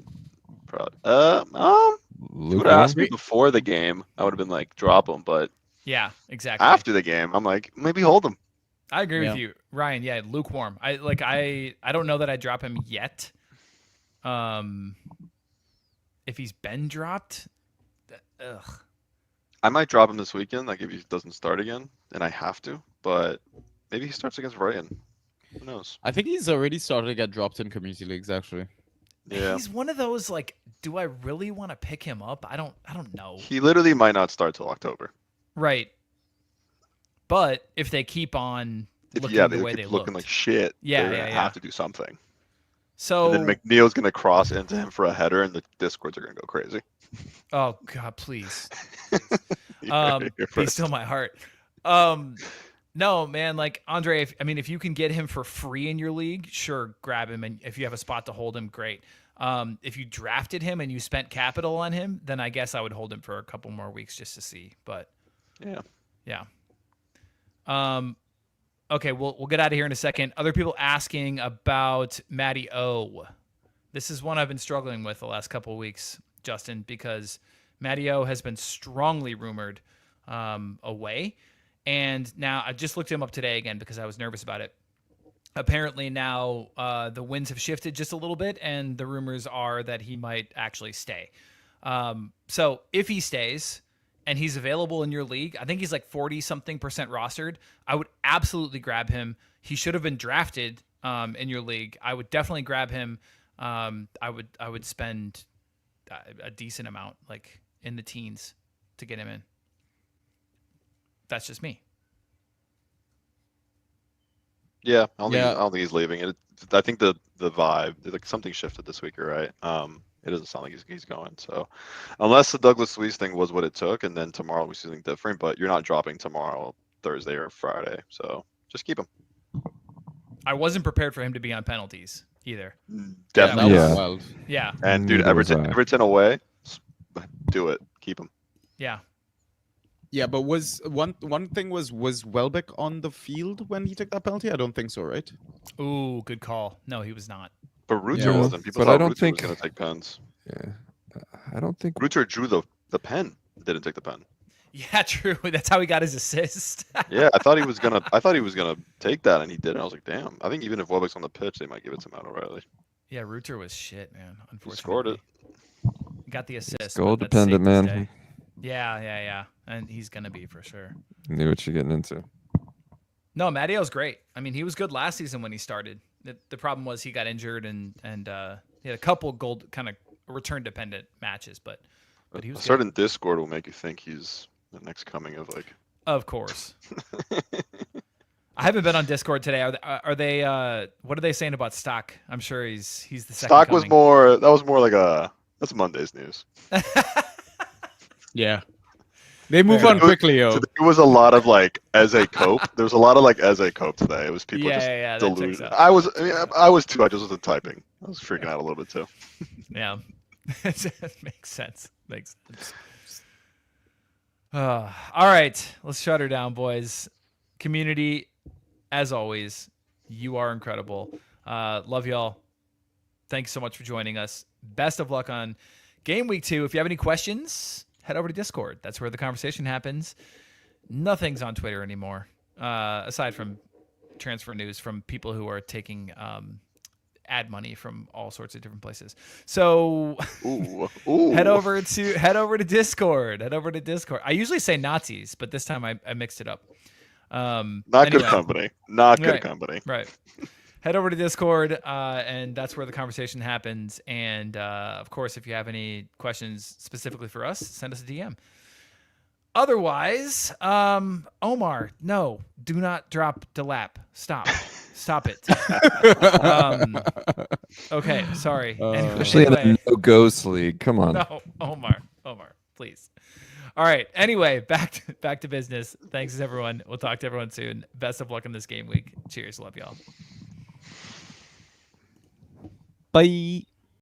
you would have asked me before the game, I would have been like, drop him. But yeah, exactly. After the game, I'm like, maybe hold him. I agree with you, Ryan. Yeah, lukewarm. I don't know that I drop him yet. If he's been dropped, ugh. I might drop him this weekend, like if he doesn't start again, and I have to. But maybe he starts against Brighton. Who knows? I think he's already started to get dropped in community leagues, actually. Yeah. He's one of those, like, do I really want to pick him up? I don't know. He literally might not start till October. Right. But if they keep on looking the way they look, looking like shit, they're gonna have to do something. So and then McNeil's gonna cross into him for a header, and the Discords are gonna go crazy. Oh God, please. Be still my heart. No, man, like Andre, if you can get him for free in your league, sure, grab him. And if you have a spot to hold him, great. If you drafted him and you spent capital on him, then I guess I would hold him for a couple more weeks just to see. But yeah. Okay, we'll get out of here in a second. Other people asking about Matty O. This is one I've been struggling with the last couple of weeks, Justin, because Matty O has been strongly rumored away. And now I just looked him up today again because I was nervous about it. Apparently now the winds have shifted just a little bit, and the rumors are that he might actually stay. So if he stays and he's available in your league, I think he's like 40-something% rostered. I would absolutely grab him. He should have been drafted in your league. I would definitely grab him. I would spend a decent amount, like in the teens, to get him in. That's just me. Yeah, I don't think he's leaving. I think the vibe, like something shifted this week, right? It doesn't sound like he's going. So unless the Douglas Luiz thing was what it took, and then tomorrow we see something different, but you're not dropping tomorrow, Thursday or Friday. So just keep him. I wasn't prepared for him to be on penalties either. Definitely. Yeah. And dude, Everton away, do it. Keep him. Yeah. Yeah, but was one thing was Welbeck on the field when he took that penalty? I don't think so, right? Ooh, good call. No, he was not. But Ruter Yeah. wasn't. People But I thought don't Ruter think- was going to take pens. Yeah, I don't think. Ruter drew the pen. Didn't take the pen. Yeah, true. That's how he got his assist. Yeah, I thought he was gonna take that, and he didn't. I was like, damn. I think even if Welbeck's on the pitch, they might give it to Matt O'Reilly. Yeah, Ruter was shit, man. Unfortunately, He scored it. He got the assist. Goal but that's dependent, safe to man. say. Yeah, and he's gonna be for sure. Knew what you're getting into. No, Mattio's great. I mean, he was good last season when he started. The problem was he got injured and he had a couple goal kind of return dependent matches, but he was A certain Discord will make you think he's the next coming of like. Of course. I haven't been on Discord today. Are they? What are they saying about Stach? I'm sure he's the second. Stach coming. was more like that's Monday's news. Yeah. They move on quickly, yo. So there was a lot of like as a cope. There was a lot of like as a cope today. It was people just that checks deluded. out. I was too. I just wasn't typing. I was freaking out a little bit too. Yeah, makes sense. Makes sense. All right, let's shut her down, boys. Community, as always, you are incredible. Love y'all. Thanks so much for joining us. Best of luck on Game Week 2. If you have any questions, head over to Discord. That's where the conversation happens. Nothing's on Twitter anymore, aside from transfer news from people who are taking ad money from all sorts of different places. So Ooh. head over to Discord. Head over to Discord. I usually say Nazis, but this time I mixed it up. Not good company. Not good company. Right. Head over to Discord, and that's where the conversation happens. And of course, if you have any questions specifically for us, send us a DM. Otherwise, Omar, no, do not drop Delap. Stop it. Okay, sorry. Especially in a no-ghost league. Come on. No, Omar, please. All right. Anyway, back to business. Thanks, everyone. We'll talk to everyone soon. Best of luck in this game week. Cheers. Love y'all. Bye.